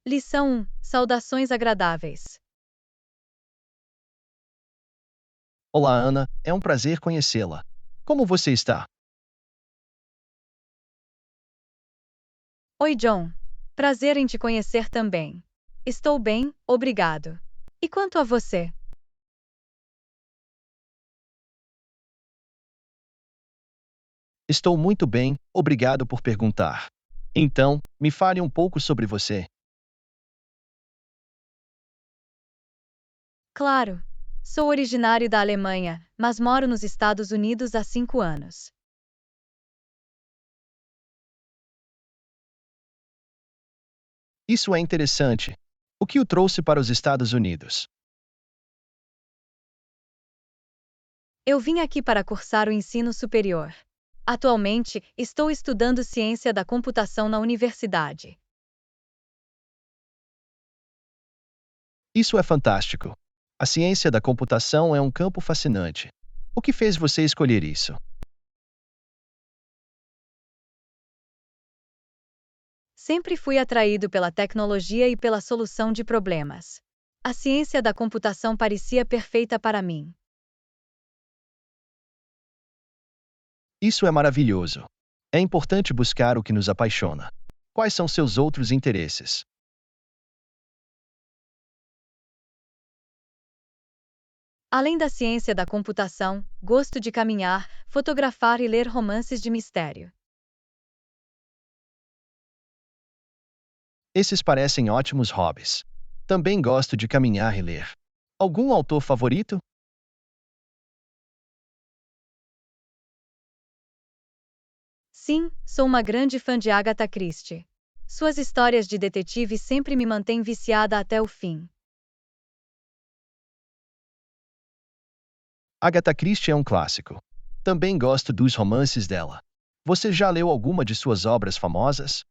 Lição 1: Saudações agradáveis. Olá, Ana, é um prazer conhecê-la. Como você está? Oi, John. Prazer em te conhecer também. Estou bem, obrigado. E quanto a você? Estou muito bem, obrigado por perguntar. Então, me fale um pouco sobre você. Claro. Sou originário da Alemanha, mas moro nos Estados Unidos há 5 anos. Isso é interessante. O que o trouxe para os Estados Unidos? Eu vim aqui para cursar o ensino superior. Atualmente, estou estudando ciência da computação na universidade. Isso é fantástico. A ciência da computação é um campo fascinante. O que fez você escolher isso? Sempre fui atraído pela tecnologia e pela solução de problemas. A ciência da computação parecia perfeita para mim. Isso é maravilhoso. É importante buscar o que nos apaixona. Quais são seus outros interesses? Além da ciência da computação, gosto de caminhar, fotografar e ler romances de mistério. Esses parecem ótimos hobbies. Também gosto de caminhar e ler. Algum autor favorito? Sim, sou uma grande fã de Agatha Christie. Suas histórias de detetive sempre me mantêm viciada até o fim. Agatha Christie é um clássico. Também gosto dos romances dela. Você já leu alguma de suas obras famosas?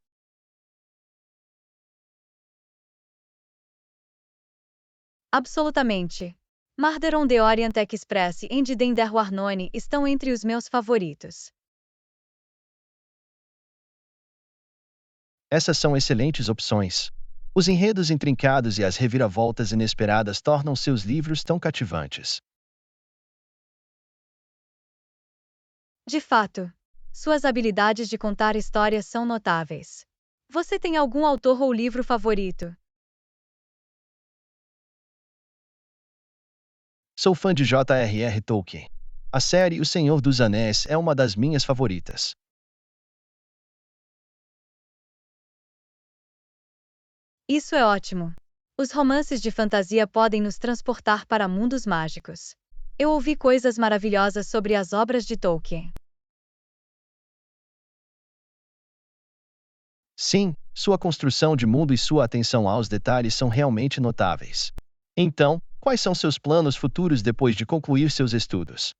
Absolutamente. Murder on the Orient Express e Andy Dender Warnone estão entre os meus favoritos. Essas são excelentes opções. Os enredos intrincados e as reviravoltas inesperadas tornam seus livros tão cativantes. De fato, suas habilidades de contar histórias são notáveis. Você tem algum autor ou livro favorito? Sou fã de J.R.R. Tolkien. A série O Senhor dos Anéis é uma das minhas favoritas. Isso é ótimo. Os romances de fantasia podem nos transportar para mundos mágicos. Eu ouvi coisas maravilhosas sobre as obras de Tolkien. Sim, sua construção de mundo e sua atenção aos detalhes são realmente notáveis. Então, quais são seus planos futuros depois de concluir seus estudos?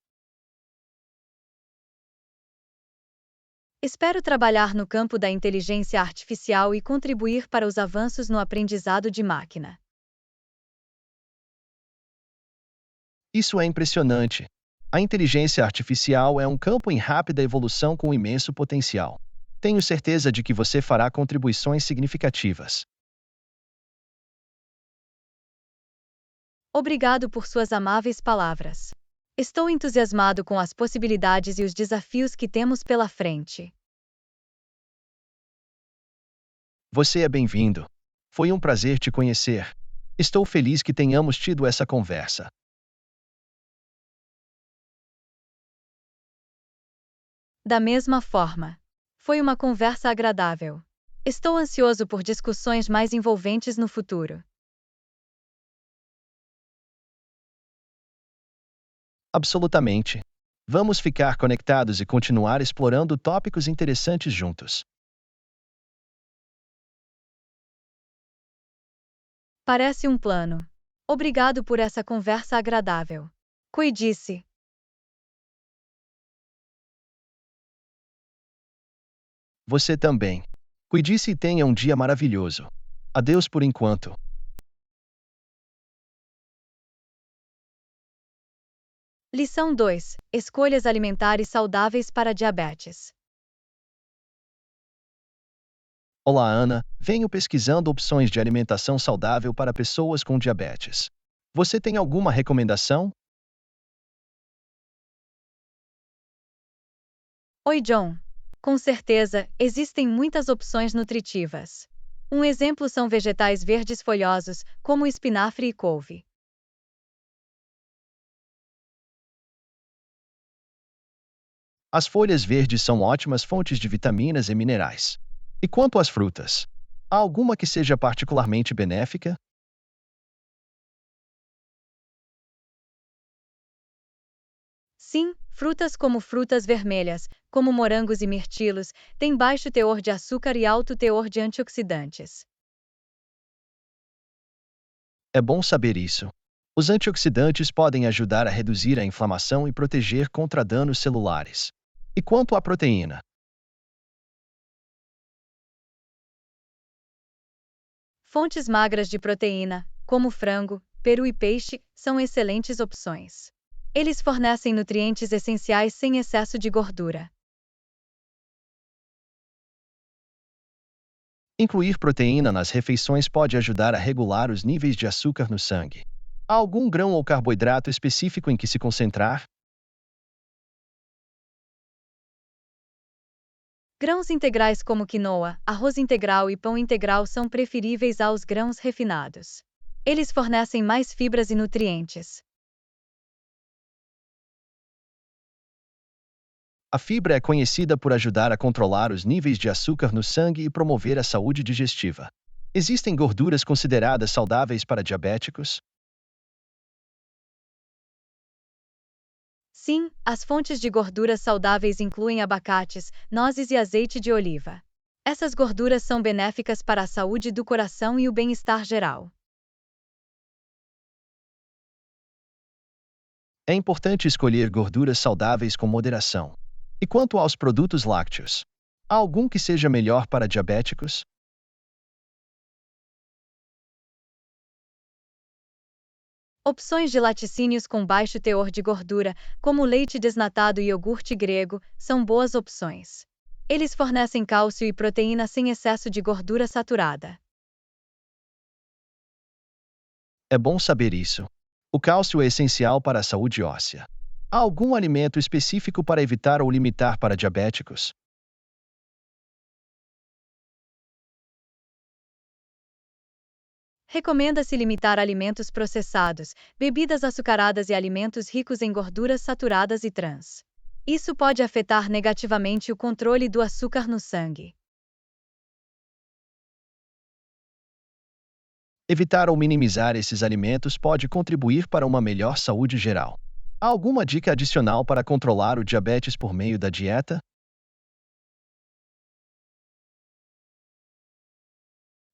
Espero trabalhar no campo da inteligência artificial e contribuir para os avanços no aprendizado de máquina. Isso é impressionante. A inteligência artificial é um campo em rápida evolução com imenso potencial. Tenho certeza de que você fará contribuições significativas. Obrigado por suas amáveis palavras. Estou entusiasmado com as possibilidades e os desafios que temos pela frente. Você é bem-vindo. Foi um prazer te conhecer. Estou feliz que tenhamos tido essa conversa. Da mesma forma, foi uma conversa agradável. Estou ansioso por discussões mais envolventes no futuro. Absolutamente. Vamos ficar conectados e continuar explorando tópicos interessantes juntos. Parece um plano. Obrigado por essa conversa agradável. Cuide-se. Você também. Cuide-se e tenha um dia maravilhoso. Adeus por enquanto. Lição 2: Escolhas alimentares saudáveis para diabetes. Olá, Ana. Venho pesquisando opções de alimentação saudável para pessoas com diabetes. Você tem alguma recomendação? Oi, John. Com certeza, existem muitas opções nutritivas. Um exemplo são vegetais verdes folhosos, como espinafre e couve. As folhas verdes são ótimas fontes de vitaminas e minerais. E quanto às frutas? Há alguma que seja particularmente benéfica? Sim, frutas como frutas vermelhas, como morangos e mirtilos, têm baixo teor de açúcar e alto teor de antioxidantes. É bom saber isso. Os antioxidantes podem ajudar a reduzir a inflamação e proteger contra danos celulares. E quanto à proteína? Fontes magras de proteína, como frango, peru e peixe, são excelentes opções. Eles fornecem nutrientes essenciais sem excesso de gordura. Incluir proteína nas refeições pode ajudar a regular os níveis de açúcar no sangue. Há algum grão ou carboidrato específico em que se concentrar? Grãos integrais como quinoa, arroz integral e pão integral são preferíveis aos grãos refinados. Eles fornecem mais fibras e nutrientes. A fibra é conhecida por ajudar a controlar os níveis de açúcar no sangue e promover a saúde digestiva. Existem gorduras consideradas saudáveis para diabéticos? Sim, as fontes de gorduras saudáveis incluem abacates, nozes e azeite de oliva. Essas gorduras são benéficas para a saúde do coração e o bem-estar geral. É importante escolher gorduras saudáveis com moderação. E quanto aos produtos lácteos? Há algum que seja melhor para diabéticos? Opções de laticínios com baixo teor de gordura, como leite desnatado e iogurte grego, são boas opções. Eles fornecem cálcio e proteína sem excesso de gordura saturada. É bom saber isso. O cálcio é essencial para a saúde óssea. Há algum alimento específico para evitar ou limitar para diabéticos? Recomenda-se limitar alimentos processados, bebidas açucaradas e alimentos ricos em gorduras saturadas e trans. Isso pode afetar negativamente o controle do açúcar no sangue. Evitar ou minimizar esses alimentos pode contribuir para uma melhor saúde geral. Há alguma dica adicional para controlar o diabetes por meio da dieta?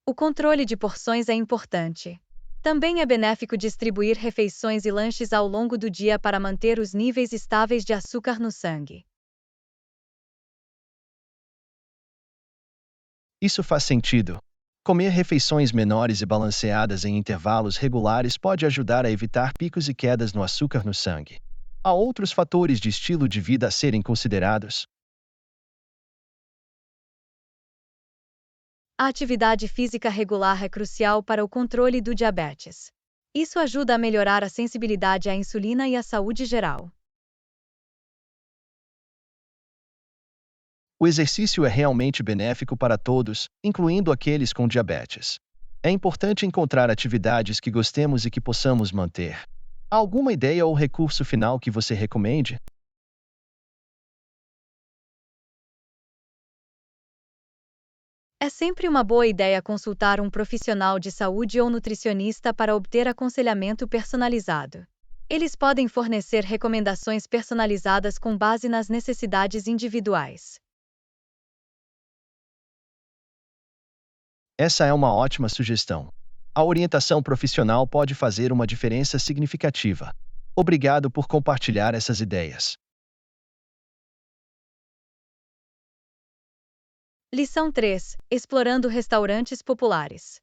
O controle de porções é importante. Também é benéfico distribuir refeições e lanches ao longo do dia para manter os níveis estáveis de açúcar no sangue. Isso faz sentido. Comer refeições menores e balanceadas em intervalos regulares pode ajudar a evitar picos e quedas no açúcar no sangue. Há outros fatores de estilo de vida a serem considerados? A atividade física regular é crucial para o controle do diabetes. Isso ajuda a melhorar a sensibilidade à insulina e a saúde geral. O exercício é realmente benéfico para todos, incluindo aqueles com diabetes. É importante encontrar atividades que gostemos e que possamos manter. Há alguma ideia ou recurso final que você recomende? É sempre uma boa ideia consultar um profissional de saúde ou nutricionista para obter aconselhamento personalizado. Eles podem fornecer recomendações personalizadas com base nas necessidades individuais. Essa é uma ótima sugestão. A orientação profissional pode fazer uma diferença significativa. Obrigado por compartilhar essas ideias. Lição 3: Explorando restaurantes populares.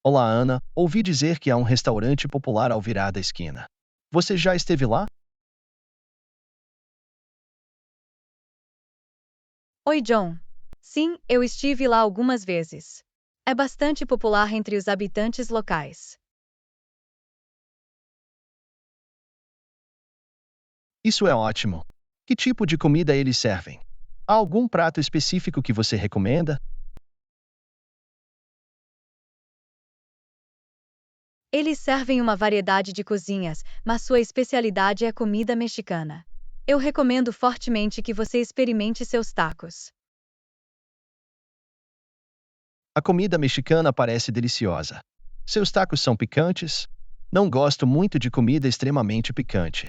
Olá, Ana. Ouvi dizer que há um restaurante popular ao virar da esquina. Você já esteve lá? Oi, John. Sim, eu estive lá algumas vezes. É bastante popular entre os habitantes locais. Isso é ótimo. Que tipo de comida eles servem? Há algum prato específico que você recomenda? Eles servem uma variedade de cozinhas, mas sua especialidade é comida mexicana. Eu recomendo fortemente que você experimente seus tacos. A comida mexicana parece deliciosa. Seus tacos são picantes? Não gosto muito de comida extremamente picante.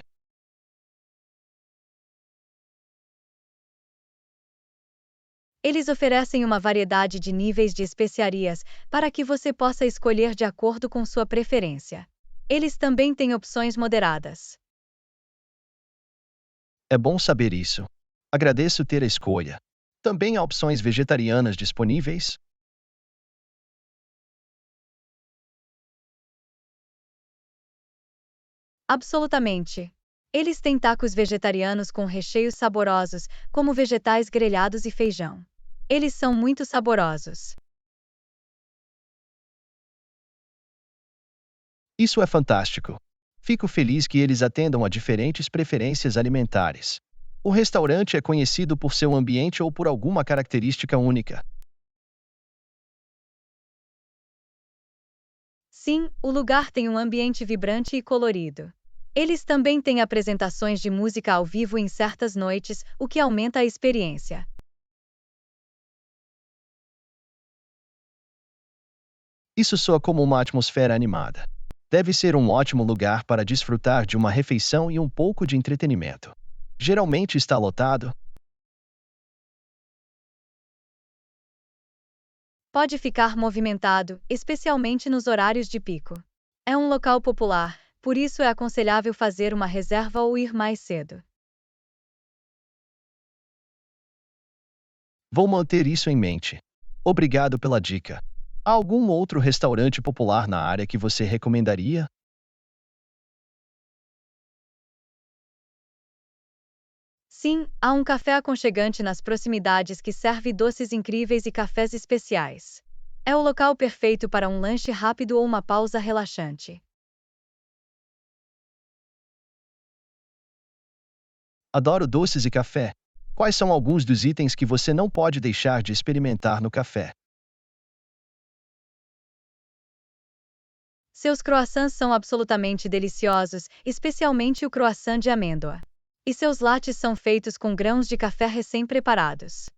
Eles oferecem uma variedade de níveis de especiarias para que você possa escolher de acordo com sua preferência. Eles também têm opções moderadas. É bom saber isso. Agradeço ter a escolha. Também há opções vegetarianas disponíveis? Absolutamente. Eles têm tacos vegetarianos com recheios saborosos, como vegetais grelhados e feijão. Eles são muito saborosos. Isso é fantástico. Fico feliz que eles atendam a diferentes preferências alimentares. O restaurante é conhecido por seu ambiente ou por alguma característica única. Sim, o lugar tem um ambiente vibrante e colorido. Eles também têm apresentações de música ao vivo em certas noites, o que aumenta a experiência. Isso soa como uma atmosfera animada. Deve ser um ótimo lugar para desfrutar de uma refeição e um pouco de entretenimento. Geralmente está lotado. Pode ficar movimentado, especialmente nos horários de pico. É um local popular, por isso é aconselhável fazer uma reserva ou ir mais cedo. Vou manter isso em mente. Obrigado pela dica. Há algum outro restaurante popular na área que você recomendaria? Sim, há um café aconchegante nas proximidades que serve doces incríveis e cafés especiais. É o local perfeito para um lanche rápido ou uma pausa relaxante. Adoro doces e café. Quais são alguns dos itens que você não pode deixar de experimentar no café? Seus croissants são absolutamente deliciosos, especialmente o croissant de amêndoa. E seus lattes são feitos com grãos de café recém-preparados.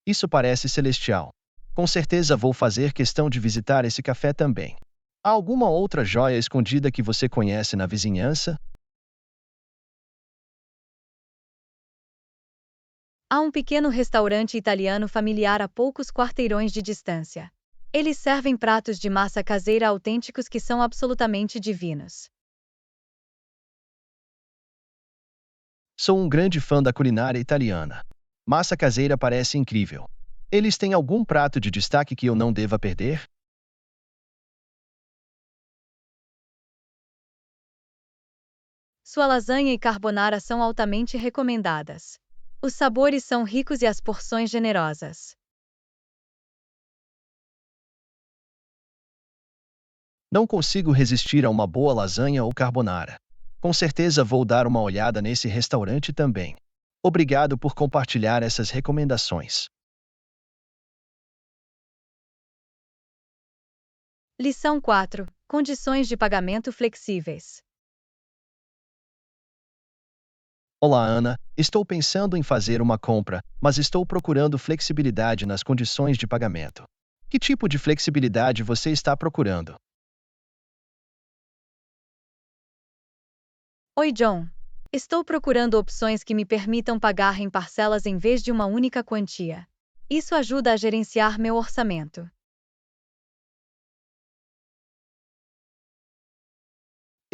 Isso parece celestial. Com certeza vou fazer questão de visitar esse café também. Há alguma outra joia escondida que você conhece na vizinhança? Há um pequeno restaurante italiano familiar a poucos quarteirões de distância. Eles servem pratos de massa caseira autênticos que são absolutamente divinos. Sou um grande fã da culinária italiana. Massa caseira parece incrível. Eles têm algum prato de destaque que eu não deva perder? Sua lasanha e carbonara são altamente recomendadas. Os sabores são ricos e as porções generosas. Não consigo resistir a uma boa lasanha ou carbonara. Com certeza vou dar uma olhada nesse restaurante também. Obrigado por compartilhar essas recomendações. Lição 4: Condições de pagamento flexíveis. Olá, Ana. Estou pensando em fazer uma compra, mas estou procurando flexibilidade nas condições de pagamento. Que tipo de flexibilidade você está procurando? Oi, John. Estou procurando opções que me permitam pagar em parcelas em vez de uma única quantia. Isso ajuda a gerenciar meu orçamento.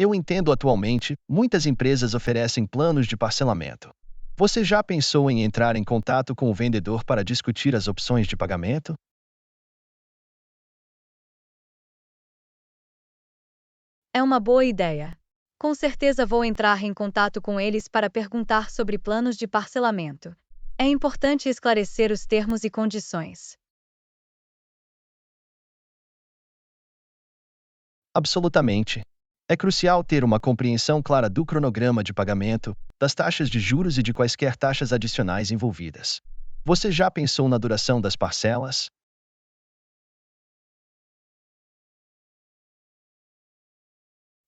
Eu entendo atualmente, muitas empresas oferecem planos de parcelamento. Você já pensou em entrar em contato com o vendedor para discutir as opções de pagamento? É uma boa ideia. Com certeza vou entrar em contato com eles para perguntar sobre planos de parcelamento. É importante esclarecer os termos e condições. Absolutamente. É crucial ter uma compreensão clara do cronograma de pagamento, das taxas de juros e de quaisquer taxas adicionais envolvidas. Você já pensou na duração das parcelas?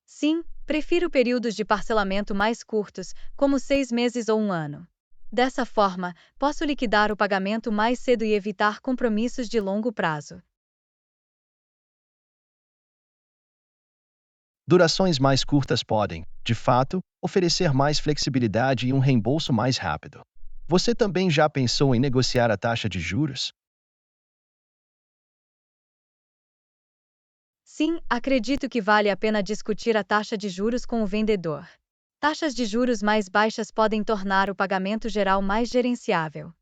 Sim, prefiro períodos de parcelamento mais curtos, como 6 meses ou um ano. Dessa forma, posso liquidar o pagamento mais cedo e evitar compromissos de longo prazo. Durações mais curtas podem, de fato, oferecer mais flexibilidade e um reembolso mais rápido. Você também já pensou em negociar a taxa de juros? Sim, acredito que vale a pena discutir a taxa de juros com o vendedor. Taxas de juros mais baixas podem tornar o pagamento geral mais gerenciável.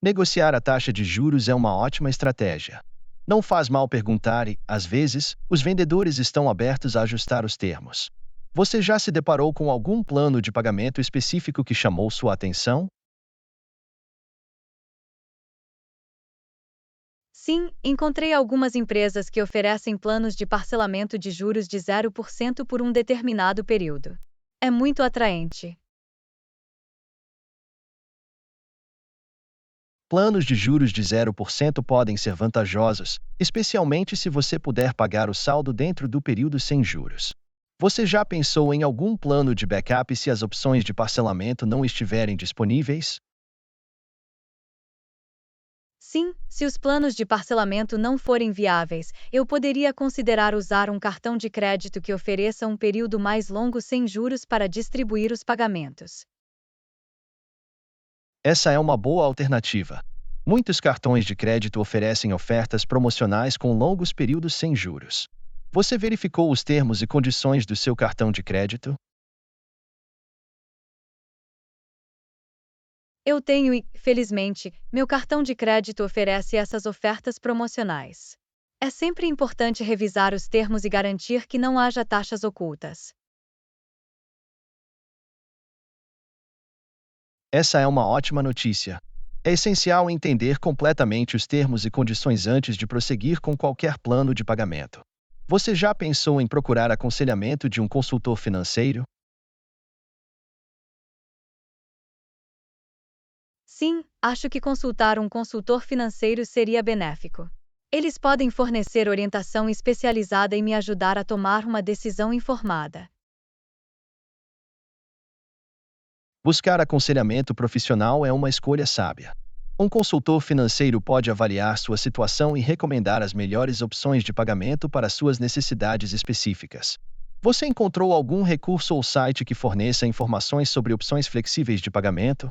Negociar a taxa de juros é uma ótima estratégia. Não faz mal perguntar e, às vezes, os vendedores estão abertos a ajustar os termos. Você já se deparou com algum plano de pagamento específico que chamou sua atenção? Sim, encontrei algumas empresas que oferecem planos de parcelamento de juros de 0% por um determinado período. É muito atraente. Planos de juros de 0% podem ser vantajosos, especialmente se você puder pagar o saldo dentro do período sem juros. Você já pensou em algum plano de backup se as opções de parcelamento não estiverem disponíveis? Sim, se os planos de parcelamento não forem viáveis, eu poderia considerar usar um cartão de crédito que ofereça um período mais longo sem juros para distribuir os pagamentos. Essa é uma boa alternativa. Muitos cartões de crédito oferecem ofertas promocionais com longos períodos sem juros. Você verificou os termos e condições do seu cartão de crédito? Eu tenho e, felizmente, meu cartão de crédito oferece essas ofertas promocionais. É sempre importante revisar os termos e garantir que não haja taxas ocultas. Essa é uma ótima notícia. É essencial entender completamente os termos e condições antes de prosseguir com qualquer plano de pagamento. Você já pensou em procurar aconselhamento de um consultor financeiro? Sim, acho que consultar um consultor financeiro seria benéfico. Eles podem fornecer orientação especializada e me ajudar a tomar uma decisão informada. Buscar aconselhamento profissional é uma escolha sábia. Um consultor financeiro pode avaliar sua situação e recomendar as melhores opções de pagamento para suas necessidades específicas. Você encontrou algum recurso ou site que forneça informações sobre opções flexíveis de pagamento?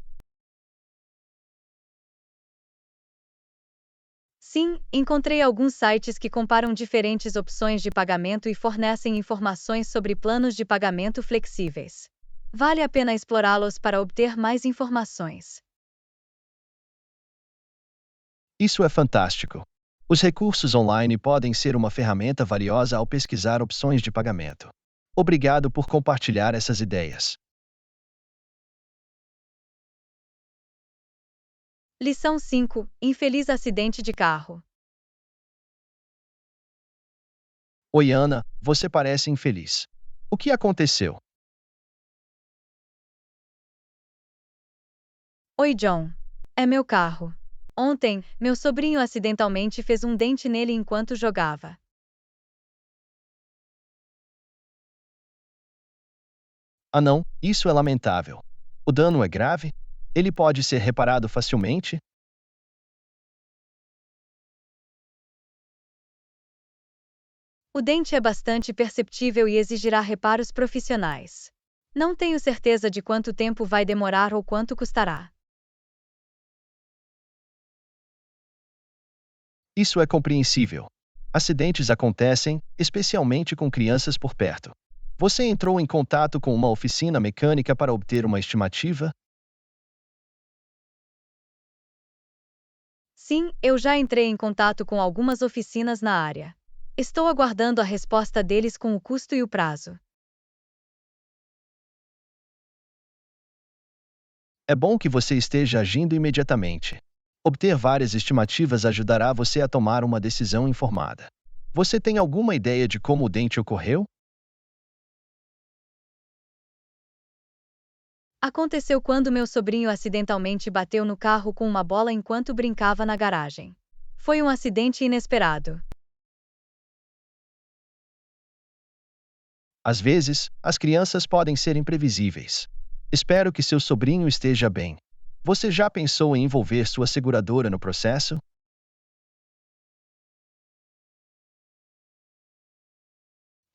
Sim, encontrei alguns sites que comparam diferentes opções de pagamento e fornecem informações sobre planos de pagamento flexíveis. Vale a pena explorá-los para obter mais informações. Isso é fantástico. Os recursos online podem ser uma ferramenta valiosa ao pesquisar opções de pagamento. Obrigado por compartilhar essas ideias. Lição 5: Infeliz acidente de carro. Oi, Ana, você parece infeliz. O que aconteceu? Oi, John. É meu carro. Ontem, meu sobrinho acidentalmente fez um dente nele enquanto jogava. Ah, não, isso é lamentável. O dano é grave? Ele pode ser reparado facilmente? O dente é bastante perceptível e exigirá reparos profissionais. Não tenho certeza de quanto tempo vai demorar ou quanto custará. Isso é compreensível. Acidentes acontecem, especialmente com crianças por perto. Você entrou em contato com uma oficina mecânica para obter uma estimativa? Sim, eu já entrei em contato com algumas oficinas na área. Estou aguardando a resposta deles com o custo e o prazo. É bom que você esteja agindo imediatamente. Obter várias estimativas ajudará você a tomar uma decisão informada. Você tem alguma ideia de como o dente ocorreu? Aconteceu quando meu sobrinho acidentalmente bateu no carro com uma bola enquanto brincava na garagem. Foi um acidente inesperado. Às vezes, as crianças podem ser imprevisíveis. Espero que seu sobrinho esteja bem. Você já pensou em envolver sua seguradora no processo?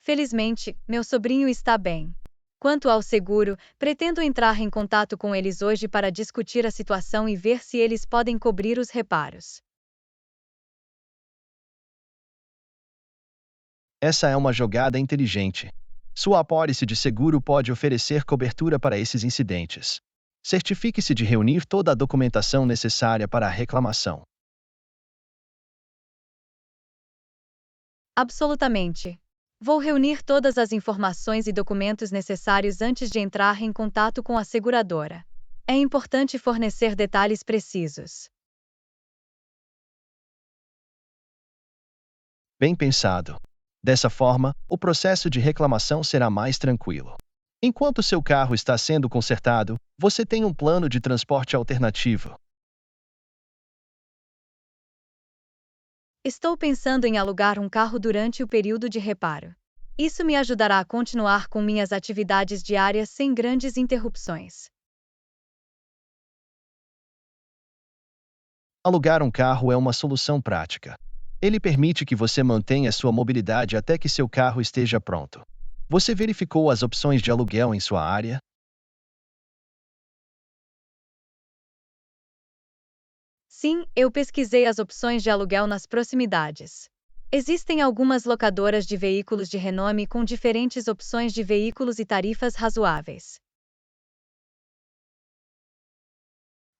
Felizmente, meu sobrinho está bem. Quanto ao seguro, pretendo entrar em contato com eles hoje para discutir a situação e ver se eles podem cobrir os reparos. Essa é uma jogada inteligente. Sua apólice de seguro pode oferecer cobertura para esses incidentes. Certifique-se de reunir toda a documentação necessária para a reclamação. Absolutamente. Vou reunir todas as informações e documentos necessários antes de entrar em contato com a seguradora. É importante fornecer detalhes precisos. Bem pensado. Dessa forma, o processo de reclamação será mais tranquilo. Enquanto seu carro está sendo consertado, você tem um plano de transporte alternativo. Estou pensando em alugar um carro durante o período de reparo. Isso me ajudará a continuar com minhas atividades diárias sem grandes interrupções. Alugar um carro é uma solução prática. Ele permite que você mantenha sua mobilidade até que seu carro esteja pronto. Você verificou as opções de aluguel em sua área? Sim, eu pesquisei as opções de aluguel nas proximidades. Existem algumas locadoras de veículos de renome com diferentes opções de veículos e tarifas razoáveis.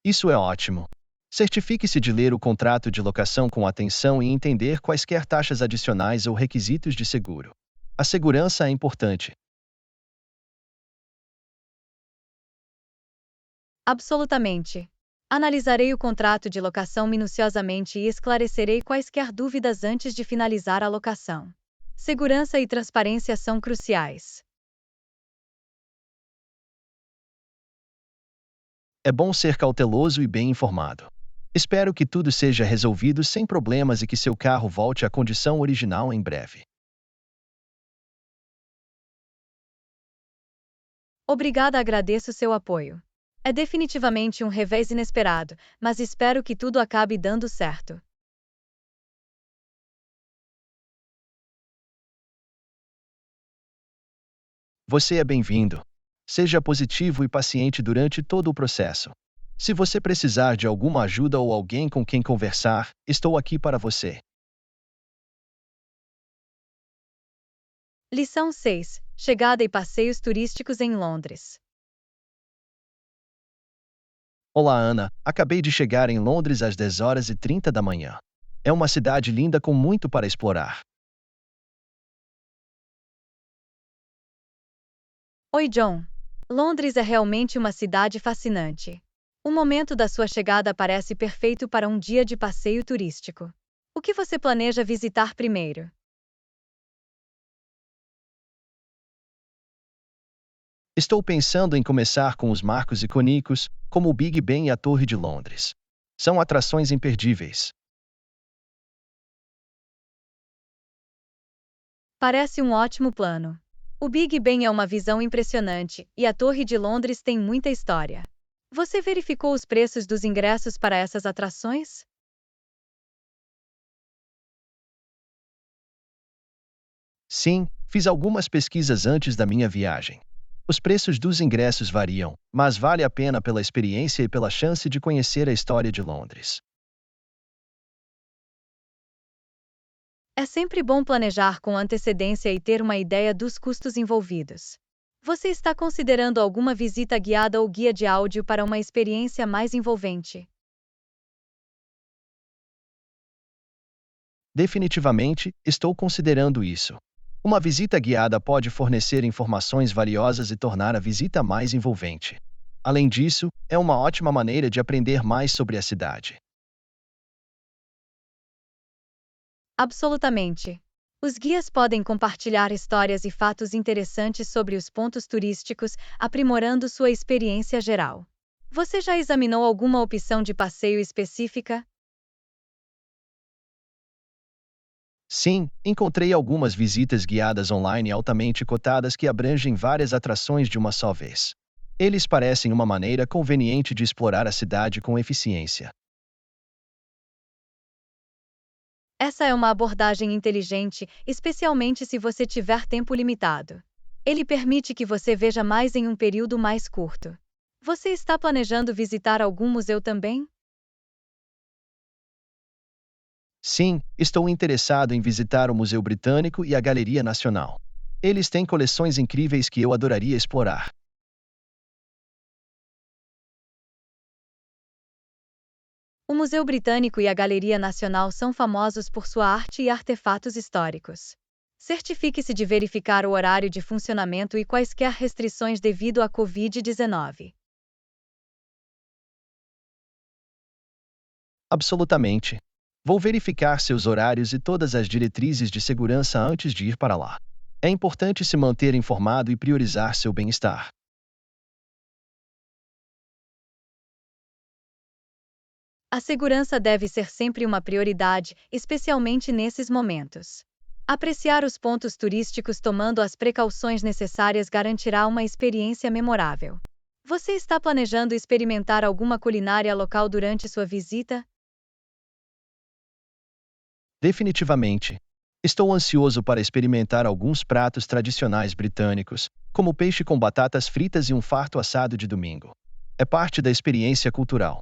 Isso é ótimo. Certifique-se de ler o contrato de locação com atenção e entender quaisquer taxas adicionais ou requisitos de seguro. A segurança é importante. Absolutamente. Analisarei o contrato de locação minuciosamente e esclarecerei quaisquer dúvidas antes de finalizar a locação. Segurança e transparência são cruciais. É bom ser cauteloso e bem informado. Espero que tudo seja resolvido sem problemas e que seu carro volte à condição original em breve. Obrigada, agradeço seu apoio. É definitivamente um revés inesperado, mas espero que tudo acabe dando certo. Você é bem-vindo. Seja positivo e paciente durante todo o processo. Se você precisar de alguma ajuda ou alguém com quem conversar, estou aqui para você. Lição 6: Chegada e passeios turísticos em Londres. Olá, Ana. Acabei de chegar em Londres às 10h30 da manhã. É uma cidade linda com muito para explorar. Oi, John. Londres é realmente uma cidade fascinante. O momento da sua chegada parece perfeito para um dia de passeio turístico. O que você planeja visitar primeiro? Estou pensando em começar com os marcos icônicos, como o Big Ben e a Torre de Londres. São atrações imperdíveis. Parece um ótimo plano. O Big Ben é uma visão impressionante e a Torre de Londres tem muita história. Você verificou os preços dos ingressos para essas atrações? Sim, fiz algumas pesquisas antes da minha viagem. Os preços dos ingressos variam, mas vale a pena pela experiência e pela chance de conhecer a história de Londres. É sempre bom planejar com antecedência e ter uma ideia dos custos envolvidos. Você está considerando alguma visita guiada ou guia de áudio para uma experiência mais envolvente? Definitivamente, estou considerando isso. Uma visita guiada pode fornecer informações valiosas e tornar a visita mais envolvente. Além disso, é uma ótima maneira de aprender mais sobre a cidade. Absolutamente. Os guias podem compartilhar histórias e fatos interessantes sobre os pontos turísticos, aprimorando sua experiência geral. Você já examinou alguma opção de passeio específica? Sim, encontrei algumas visitas guiadas online altamente cotadas que abrangem várias atrações de uma só vez. Eles parecem uma maneira conveniente de explorar a cidade com eficiência. Essa é uma abordagem inteligente, especialmente se você tiver tempo limitado. Ele permite que você veja mais em um período mais curto. Você está planejando visitar algum museu também? Sim, estou interessado em visitar o Museu Britânico e a Galeria Nacional. Eles têm coleções incríveis que eu adoraria explorar. O Museu Britânico e a Galeria Nacional são famosos por sua arte e artefatos históricos. Certifique-se de verificar o horário de funcionamento e quaisquer restrições devido à Covid-19. Absolutamente. Vou verificar seus horários e todas as diretrizes de segurança antes de ir para lá. É importante se manter informado e priorizar seu bem-estar. A segurança deve ser sempre uma prioridade, especialmente nesses momentos. Apreciar os pontos turísticos tomando as precauções necessárias garantirá uma experiência memorável. Você está planejando experimentar alguma culinária local durante sua visita? Definitivamente. Estou ansioso para experimentar alguns pratos tradicionais britânicos, como peixe com batatas fritas e um farto assado de domingo. É parte da experiência cultural.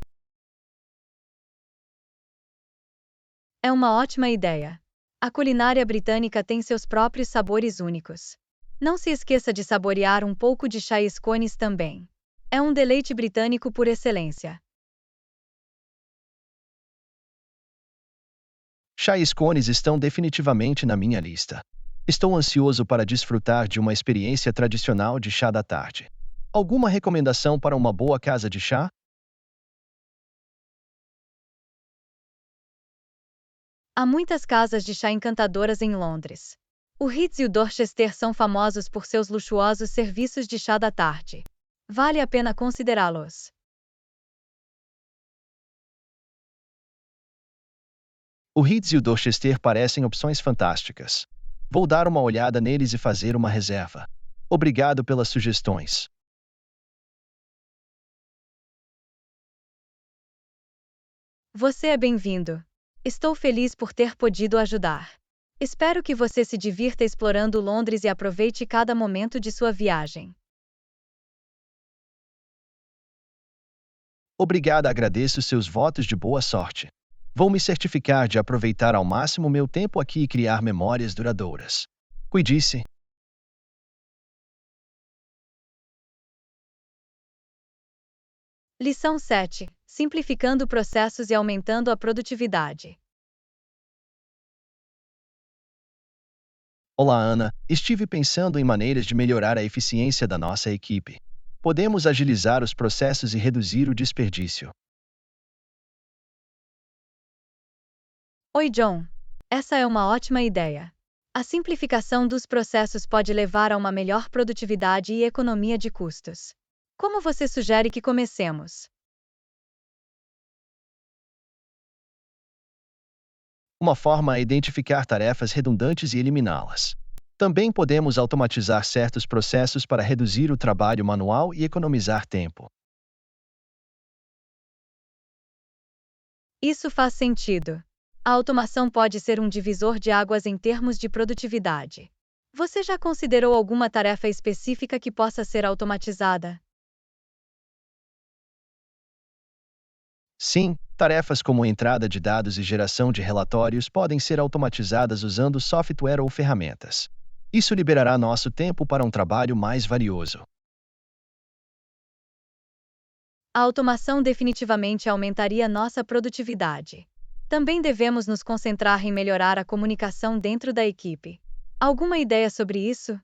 É uma ótima ideia. A culinária britânica tem seus próprios sabores únicos. Não se esqueça de saborear um pouco de chá e scones também. É um deleite britânico por excelência. Chá e scones estão definitivamente na minha lista. Estou ansioso para desfrutar de uma experiência tradicional de chá da tarde. Alguma recomendação para uma boa casa de chá? Há muitas casas de chá encantadoras em Londres. O Ritz e o Dorchester são famosos por seus luxuosos serviços de chá da tarde. Vale a pena considerá-los. O Ritz e o Dorchester parecem opções fantásticas. Vou dar uma olhada neles e fazer uma reserva. Obrigado pelas sugestões. Você é bem-vindo. Estou feliz por ter podido ajudar. Espero que você se divirta explorando Londres e aproveite cada momento de sua viagem. Obrigada, agradeço seus votos de boa sorte. Vou me certificar de aproveitar ao máximo meu tempo aqui e criar memórias duradouras. Cuide-se. Lição 7. Simplificando processos e aumentando a produtividade. Olá, Ana. Estive pensando em maneiras de melhorar a eficiência da nossa equipe. Podemos agilizar os processos e reduzir o desperdício. Oi, John. Essa é uma ótima ideia. A simplificação dos processos pode levar a uma melhor produtividade e economia de custos. Como você sugere que comecemos? Uma forma é identificar tarefas redundantes e eliminá-las. Também podemos automatizar certos processos para reduzir o trabalho manual e economizar tempo. Isso faz sentido. A automação pode ser um divisor de águas em termos de produtividade. Você já considerou alguma tarefa específica que possa ser automatizada? Sim, tarefas como entrada de dados e geração de relatórios podem ser automatizadas usando software ou ferramentas. Isso liberará nosso tempo para um trabalho mais valioso. A automação definitivamente aumentaria nossa produtividade. Também devemos nos concentrar em melhorar a comunicação dentro da equipe. Alguma ideia sobre isso?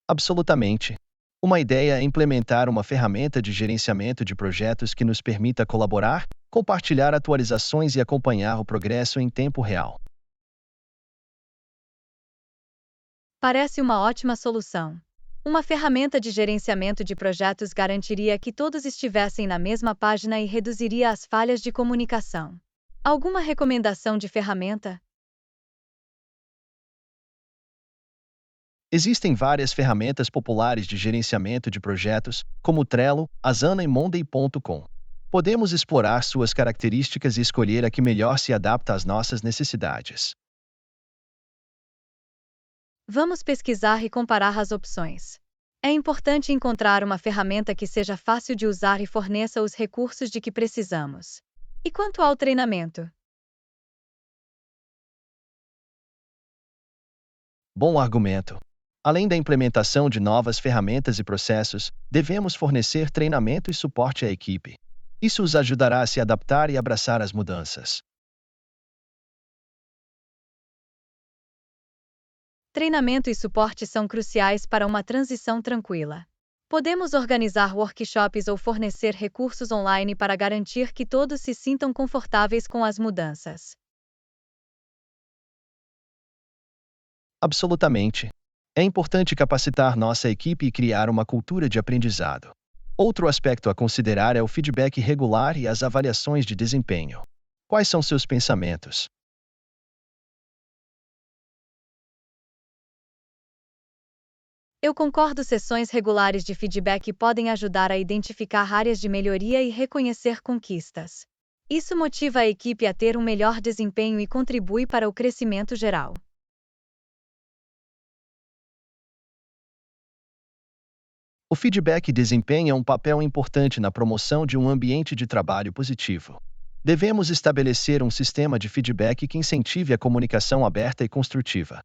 Absolutamente. Uma ideia é implementar uma ferramenta de gerenciamento de projetos que nos permita colaborar, compartilhar atualizações e acompanhar o progresso em tempo real. Parece uma ótima solução. Uma ferramenta de gerenciamento de projetos garantiria que todos estivessem na mesma página e reduziria as falhas de comunicação. Alguma recomendação de ferramenta? Existem várias ferramentas populares de gerenciamento de projetos, como Trello, Asana e Monday.com. Podemos explorar suas características e escolher a que melhor se adapta às nossas necessidades. Vamos pesquisar e comparar as opções. É importante encontrar uma ferramenta que seja fácil de usar e forneça os recursos de que precisamos. E quanto ao treinamento? Bom argumento. Além da implementação de novas ferramentas e processos, devemos fornecer treinamento e suporte à equipe. Isso os ajudará a se adaptar e abraçar as mudanças. Treinamento e suporte são cruciais para uma transição tranquila. Podemos organizar workshops ou fornecer recursos online para garantir que todos se sintam confortáveis com as mudanças. Absolutamente. É importante capacitar nossa equipe e criar uma cultura de aprendizado. Outro aspecto a considerar é o feedback regular e as avaliações de desempenho. Quais são seus pensamentos? Eu concordo, sessões regulares de feedback podem ajudar a identificar áreas de melhoria e reconhecer conquistas. Isso motiva a equipe a ter um melhor desempenho e contribui para o crescimento geral. O feedback desempenha um papel importante na promoção de um ambiente de trabalho positivo. Devemos estabelecer um sistema de feedback que incentive a comunicação aberta e construtiva.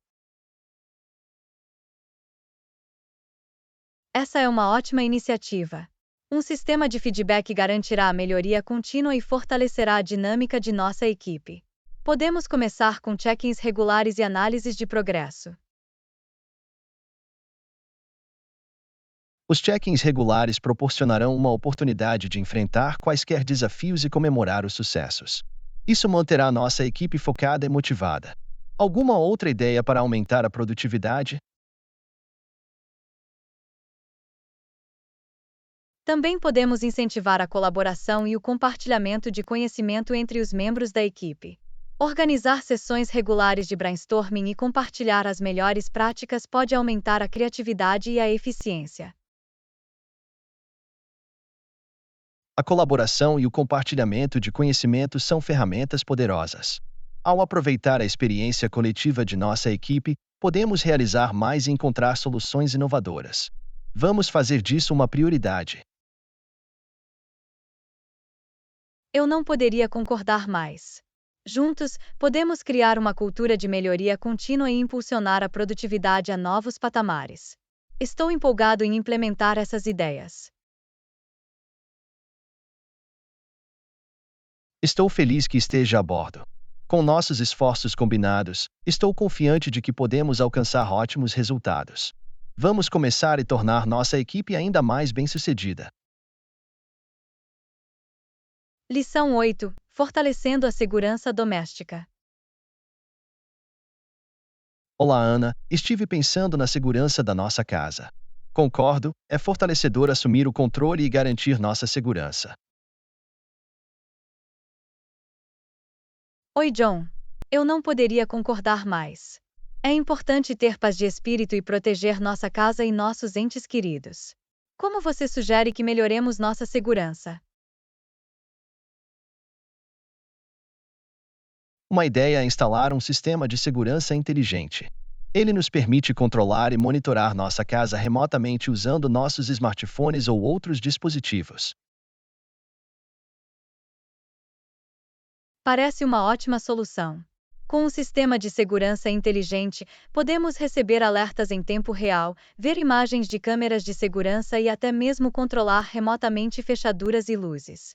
Essa é uma ótima iniciativa. Um sistema de feedback garantirá a melhoria contínua e fortalecerá a dinâmica de nossa equipe. Podemos começar com check-ins regulares e análises de progresso. Os check-ins regulares proporcionarão uma oportunidade de enfrentar quaisquer desafios e comemorar os sucessos. Isso manterá nossa equipe focada e motivada. Alguma outra ideia para aumentar a produtividade? Também podemos incentivar a colaboração e o compartilhamento de conhecimento entre os membros da equipe. Organizar sessões regulares de brainstorming e compartilhar as melhores práticas pode aumentar a criatividade e a eficiência. A colaboração e o compartilhamento de conhecimento são ferramentas poderosas. Ao aproveitar a experiência coletiva de nossa equipe, podemos realizar mais e encontrar soluções inovadoras. Vamos fazer disso uma prioridade. Eu não poderia concordar mais. Juntos, podemos criar uma cultura de melhoria contínua e impulsionar a produtividade a novos patamares. Estou empolgado em implementar essas ideias. Estou feliz que esteja a bordo. Com nossos esforços combinados, estou confiante de que podemos alcançar ótimos resultados. Vamos começar e tornar nossa equipe ainda mais bem-sucedida. Lição 8: Fortalecendo a segurança doméstica. Olá, Ana. Estive pensando na segurança da nossa casa. Concordo, é fortalecedor assumir o controle e garantir nossa segurança. Oi, John. Eu não poderia concordar mais. É importante ter paz de espírito e proteger nossa casa e nossos entes queridos. Como você sugere que melhoremos nossa segurança? Uma ideia é instalar um sistema de segurança inteligente. Ele nos permite controlar e monitorar nossa casa remotamente usando nossos smartphones ou outros dispositivos. Parece uma ótima solução. Com um sistema de segurança inteligente, podemos receber alertas em tempo real, ver imagens de câmeras de segurança e até mesmo controlar remotamente fechaduras e luzes.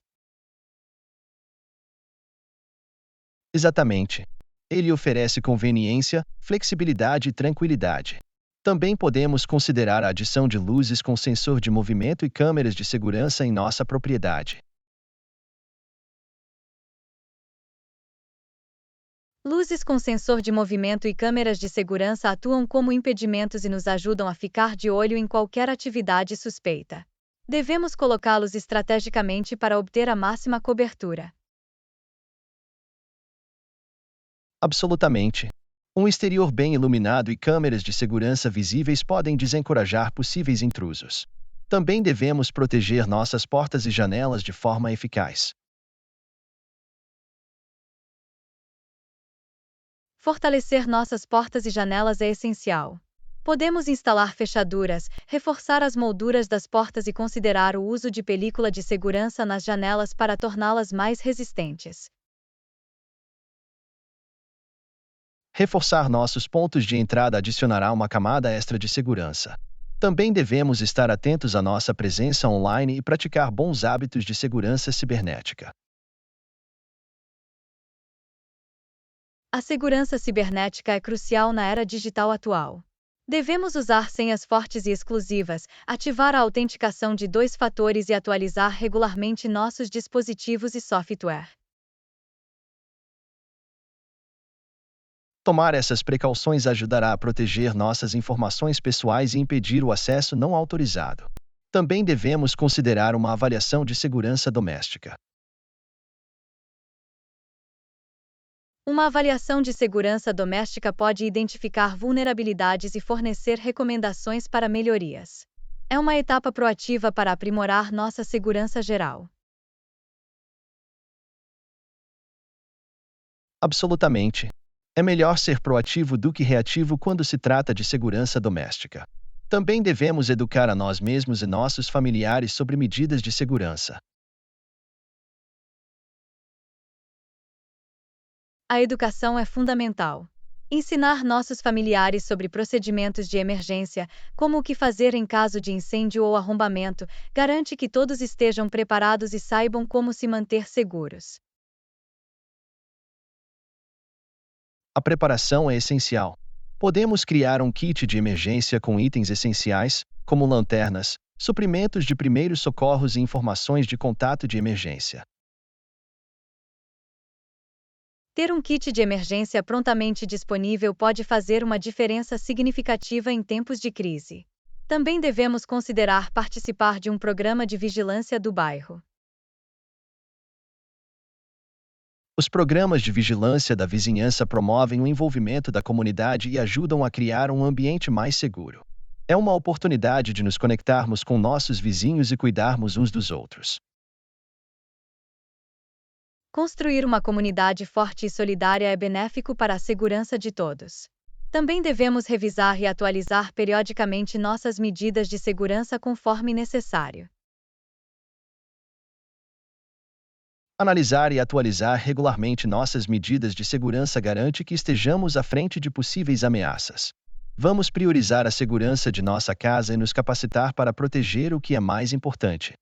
Exatamente. Ele oferece conveniência, flexibilidade e tranquilidade. Também podemos considerar a adição de luzes com sensor de movimento e câmeras de segurança em nossa propriedade. Luzes com sensor de movimento e câmeras de segurança atuam como impedimentos e nos ajudam a ficar de olho em qualquer atividade suspeita. Devemos colocá-los estrategicamente para obter a máxima cobertura. Absolutamente. Um exterior bem iluminado e câmeras de segurança visíveis podem desencorajar possíveis intrusos. Também devemos proteger nossas portas e janelas de forma eficaz. Fortalecer nossas portas e janelas é essencial. Podemos instalar fechaduras, reforçar as molduras das portas e considerar o uso de película de segurança nas janelas para torná-las mais resistentes. Reforçar nossos pontos de entrada adicionará uma camada extra de segurança. Também devemos estar atentos à nossa presença online e praticar bons hábitos de segurança cibernética. A segurança cibernética é crucial na era digital atual. Devemos usar senhas fortes e exclusivas, ativar a autenticação de 2 fatores e atualizar regularmente nossos dispositivos e software. Tomar essas precauções ajudará a proteger nossas informações pessoais e impedir o acesso não autorizado. Também devemos considerar uma avaliação de segurança doméstica. Uma avaliação de segurança doméstica pode identificar vulnerabilidades e fornecer recomendações para melhorias. É uma etapa proativa para aprimorar nossa segurança geral. Absolutamente. É melhor ser proativo do que reativo quando se trata de segurança doméstica. Também devemos educar a nós mesmos e nossos familiares sobre medidas de segurança. A educação é fundamental. Ensinar nossos familiares sobre procedimentos de emergência, como o que fazer em caso de incêndio ou arrombamento, garante que todos estejam preparados e saibam como se manter seguros. A preparação é essencial. Podemos criar um kit de emergência com itens essenciais, como lanternas, suprimentos de primeiros socorros e informações de contato de emergência. Ter um kit de emergência prontamente disponível pode fazer uma diferença significativa em tempos de crise. Também devemos considerar participar de um programa de vigilância do bairro. Os programas de vigilância da vizinhança promovem o envolvimento da comunidade e ajudam a criar um ambiente mais seguro. É uma oportunidade de nos conectarmos com nossos vizinhos e cuidarmos uns dos outros. Construir uma comunidade forte e solidária é benéfico para a segurança de todos. Também devemos revisar e atualizar periodicamente nossas medidas de segurança conforme necessário. Analisar e atualizar regularmente nossas medidas de segurança garante que estejamos à frente de possíveis ameaças. Vamos priorizar a segurança de nossa casa e nos capacitar para proteger o que é mais importante.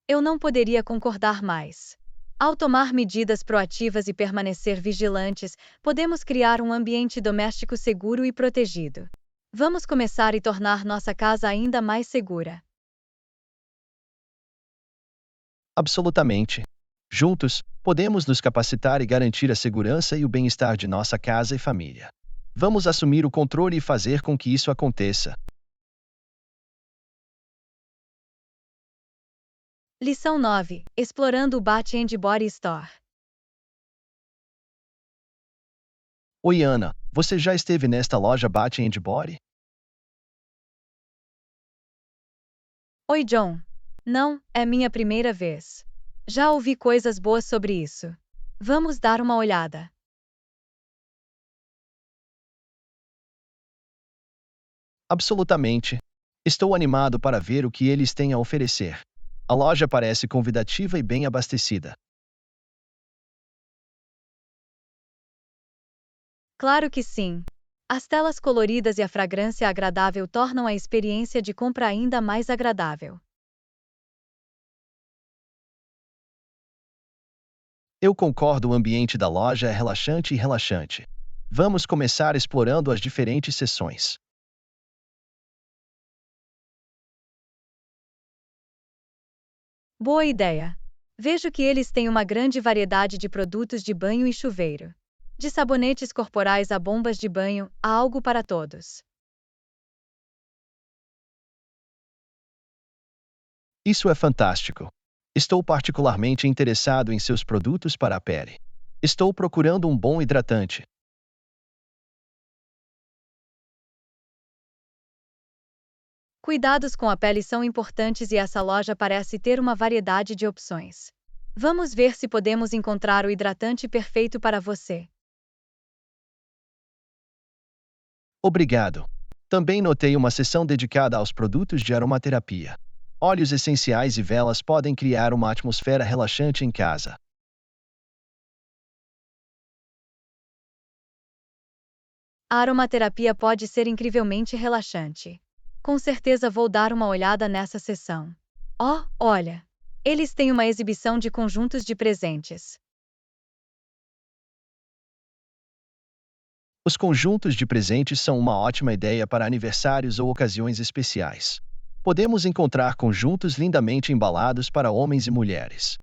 Eu não poderia concordar mais. Ao tomar medidas proativas e permanecer vigilantes, podemos criar um ambiente doméstico seguro e protegido. Vamos começar e tornar nossa casa ainda mais segura. Absolutamente. Juntos, podemos nos capacitar e garantir a segurança e o bem-estar de nossa casa e família. Vamos assumir o controle e fazer com que isso aconteça. Lição 9. Explorando o Bath and Body Store. Oi, Ana, você já esteve nesta loja Bath and Body? Oi, John. Não, é minha primeira vez. Já ouvi coisas boas sobre isso. Vamos dar uma olhada. Absolutamente. Estou animado para ver o que eles têm a oferecer. A loja parece convidativa e bem abastecida. Claro que sim. As telas coloridas e a fragrância agradável tornam a experiência de compra ainda mais agradável. Eu concordo, o ambiente da loja é relaxante e relaxante. Vamos começar explorando as diferentes seções. Boa ideia! Vejo que eles têm uma grande variedade de produtos de banho e chuveiro. De sabonetes corporais a bombas de banho, há algo para todos. Isso é fantástico. Estou particularmente interessado em seus produtos para a pele. Estou procurando um bom hidratante. Cuidados com a pele são importantes e essa loja parece ter uma variedade de opções. Vamos ver se podemos encontrar o hidratante perfeito para você. Obrigado. Também notei uma seção dedicada aos produtos de aromaterapia. Óleos essenciais e velas podem criar uma atmosfera relaxante em casa. A aromaterapia pode ser incrivelmente relaxante. Com certeza vou dar uma olhada nessa seção. Oh, olha! Eles têm uma exibição de conjuntos de presentes. Os conjuntos de presentes são uma ótima ideia para aniversários ou ocasiões especiais. Podemos encontrar conjuntos lindamente embalados para homens e mulheres.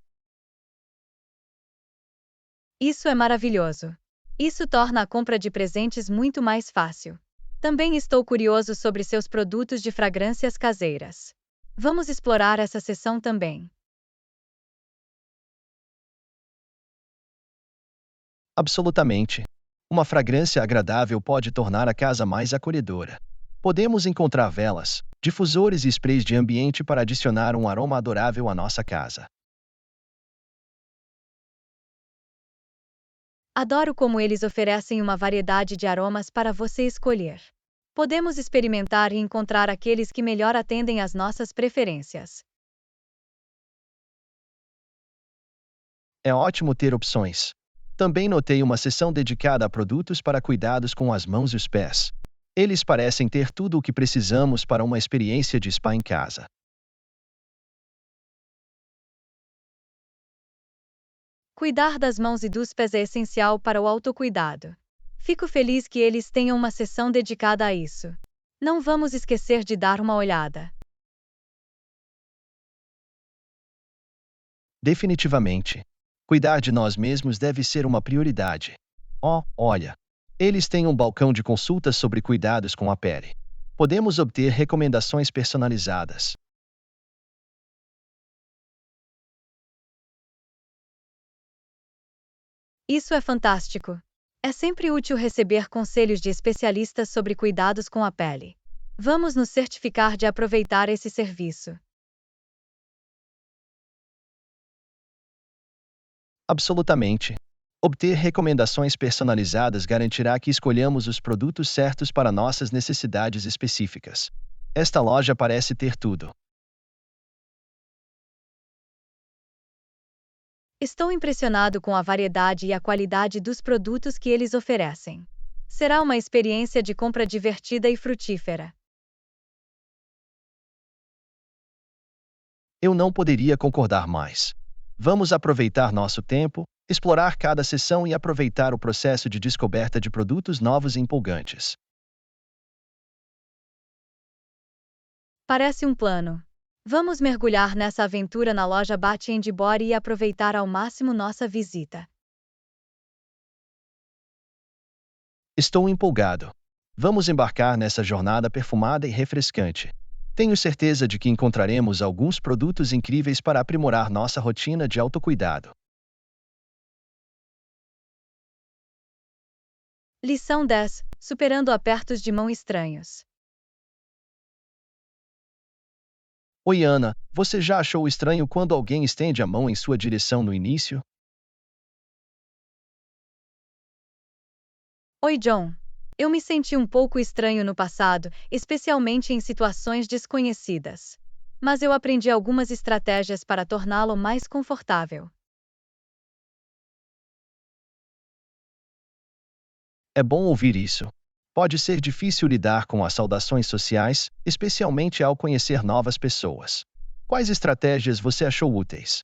Isso é maravilhoso. Isso torna a compra de presentes muito mais fácil. Também estou curioso sobre seus produtos de fragrâncias caseiras. Vamos explorar essa seção também. Absolutamente. Uma fragrância agradável pode tornar a casa mais acolhedora. Podemos encontrar velas, difusores e sprays de ambiente para adicionar um aroma adorável à nossa casa. Adoro como eles oferecem uma variedade de aromas para você escolher. Podemos experimentar e encontrar aqueles que melhor atendem às nossas preferências. É ótimo ter opções. Também notei uma seção dedicada a produtos para cuidados com as mãos e os pés. Eles parecem ter tudo o que precisamos para uma experiência de spa em casa. Cuidar das mãos e dos pés é essencial para o autocuidado. Fico feliz que eles tenham uma seção dedicada a isso. Não vamos esquecer de dar uma olhada. Definitivamente. Cuidar de nós mesmos deve ser uma prioridade. Oh, olha! Eles têm um balcão de consultas sobre cuidados com a pele. Podemos obter recomendações personalizadas. Isso é fantástico. É sempre útil receber conselhos de especialistas sobre cuidados com a pele. Vamos nos certificar de aproveitar esse serviço. Absolutamente. Obter recomendações personalizadas garantirá que escolhamos os produtos certos para nossas necessidades específicas. Esta loja parece ter tudo. Estou impressionado com a variedade e a qualidade dos produtos que eles oferecem. Será uma experiência de compra divertida e frutífera. Eu não poderia concordar mais. Vamos aproveitar nosso tempo, explorar cada seção e aproveitar o processo de descoberta de produtos novos e empolgantes. Parece um plano. Vamos mergulhar nessa aventura na loja Bath Body e aproveitar ao máximo nossa visita. Estou empolgado. Vamos embarcar nessa jornada perfumada e refrescante. Tenho certeza de que encontraremos alguns produtos incríveis para aprimorar nossa rotina de autocuidado. Lição 10: Superando apertos de mão estranhos. Oi, Ana, você já achou estranho quando alguém estende a mão em sua direção no início? Oi, John. Eu me senti um pouco estranho no passado, especialmente em situações desconhecidas. Mas eu aprendi algumas estratégias para torná-lo mais confortável. É bom ouvir isso. Pode ser difícil lidar com as saudações sociais, especialmente ao conhecer novas pessoas. Quais estratégias você achou úteis?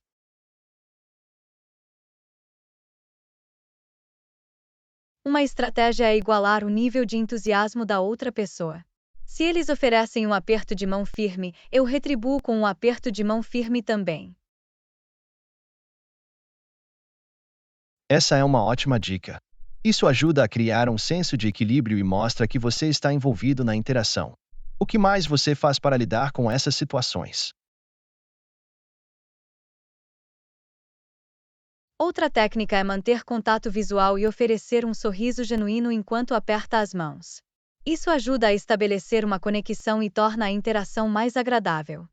Uma estratégia é igualar o nível de entusiasmo da outra pessoa. Se eles oferecem um aperto de mão firme, eu retribuo com um aperto de mão firme também. Essa é uma ótima dica. Isso ajuda a criar um senso de equilíbrio e mostra que você está envolvido na interação. O que mais você faz para lidar com essas situações? Outra técnica é manter contato visual e oferecer um sorriso genuíno enquanto aperta as mãos. Isso ajuda a estabelecer uma conexão e torna a interação mais agradável.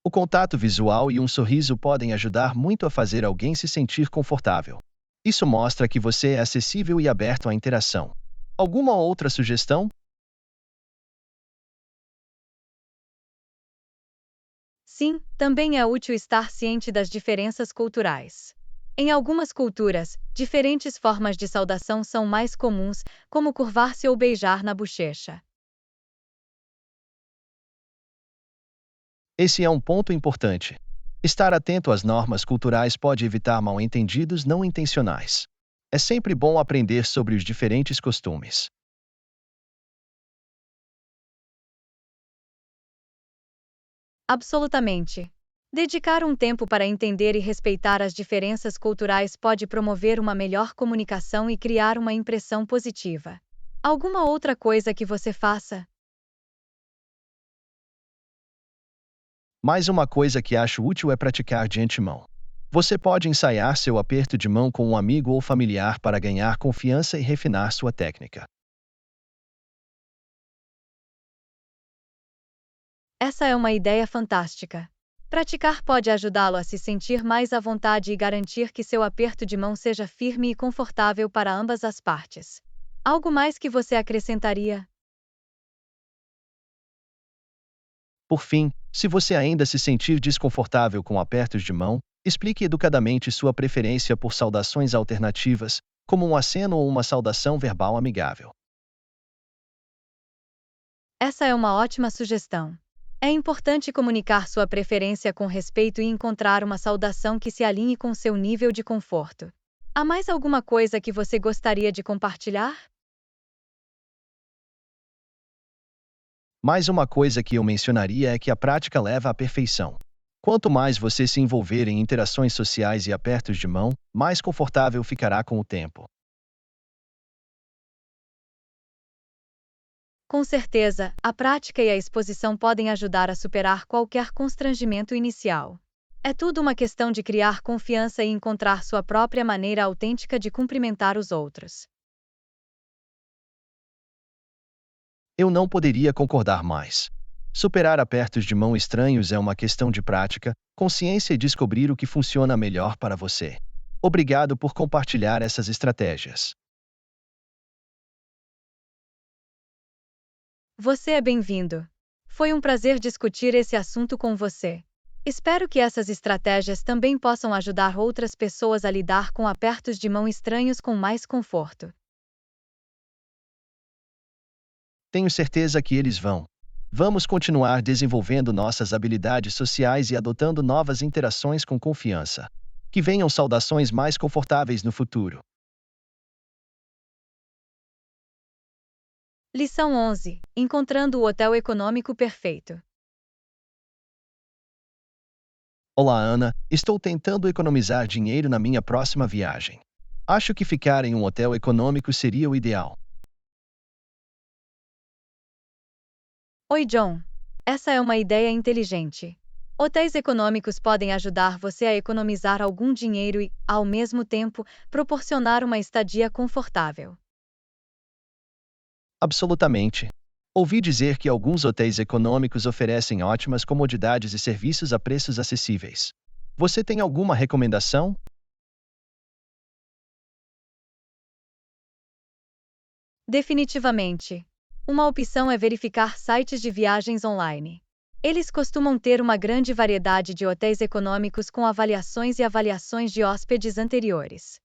O contato visual e um sorriso podem ajudar muito a fazer alguém se sentir confortável. Isso mostra que você é acessível e aberto à interação. Alguma outra sugestão? Sim, também é útil estar ciente das diferenças culturais. Em algumas culturas, diferentes formas de saudação são mais comuns, como curvar-se ou beijar na bochecha. Esse é um ponto importante. Estar atento às normas culturais pode evitar mal-entendidos não intencionais. É sempre bom aprender sobre os diferentes costumes. Absolutamente. Dedicar um tempo para entender e respeitar as diferenças culturais pode promover uma melhor comunicação e criar uma impressão positiva. Alguma outra coisa que você faça? Mais uma coisa que acho útil é praticar de antemão. Você pode ensaiar seu aperto de mão com um amigo ou familiar para ganhar confiança e refinar sua técnica. Essa é uma ideia fantástica. Praticar pode ajudá-lo a se sentir mais à vontade e garantir que seu aperto de mão seja firme e confortável para ambas as partes. Algo mais que você acrescentaria? Por fim, se você ainda se sentir desconfortável com apertos de mão, explique educadamente sua preferência por saudações alternativas, como um aceno ou uma saudação verbal amigável. Essa é uma ótima sugestão. É importante comunicar sua preferência com respeito e encontrar uma saudação que se alinhe com seu nível de conforto. Há mais alguma coisa que você gostaria de compartilhar? Mais uma coisa que eu mencionaria é que a prática leva à perfeição. Quanto mais você se envolver em interações sociais e apertos de mão, mais confortável ficará com o tempo. Com certeza, a prática e a exposição podem ajudar a superar qualquer constrangimento inicial. É tudo uma questão de criar confiança e encontrar sua própria maneira autêntica de cumprimentar os outros. Eu não poderia concordar mais. Superar apertos de mão estranhos é uma questão de prática, consciência e descobrir o que funciona melhor para você. Obrigado por compartilhar essas estratégias. Você é bem-vindo. Foi um prazer discutir esse assunto com você. Espero que essas estratégias também possam ajudar outras pessoas a lidar com apertos de mão estranhos com mais conforto. Tenho certeza que eles vão. Vamos continuar desenvolvendo nossas habilidades sociais e adotando novas interações com confiança. Que venham saudações mais confortáveis no futuro. Lição 11. Encontrando o hotel econômico perfeito. Olá, Ana. Estou tentando economizar dinheiro na minha próxima viagem. Acho que ficar em um hotel econômico seria o ideal. Oi, John. Essa é uma ideia inteligente. Hotéis econômicos podem ajudar você a economizar algum dinheiro e, ao mesmo tempo, proporcionar uma estadia confortável. Absolutamente. Ouvi dizer que alguns hotéis econômicos oferecem ótimas comodidades e serviços a preços acessíveis. Você tem alguma recomendação? Definitivamente. Uma opção é verificar sites de viagens online. Eles costumam ter uma grande variedade de hotéis econômicos com avaliações e avaliações de hóspedes anteriores.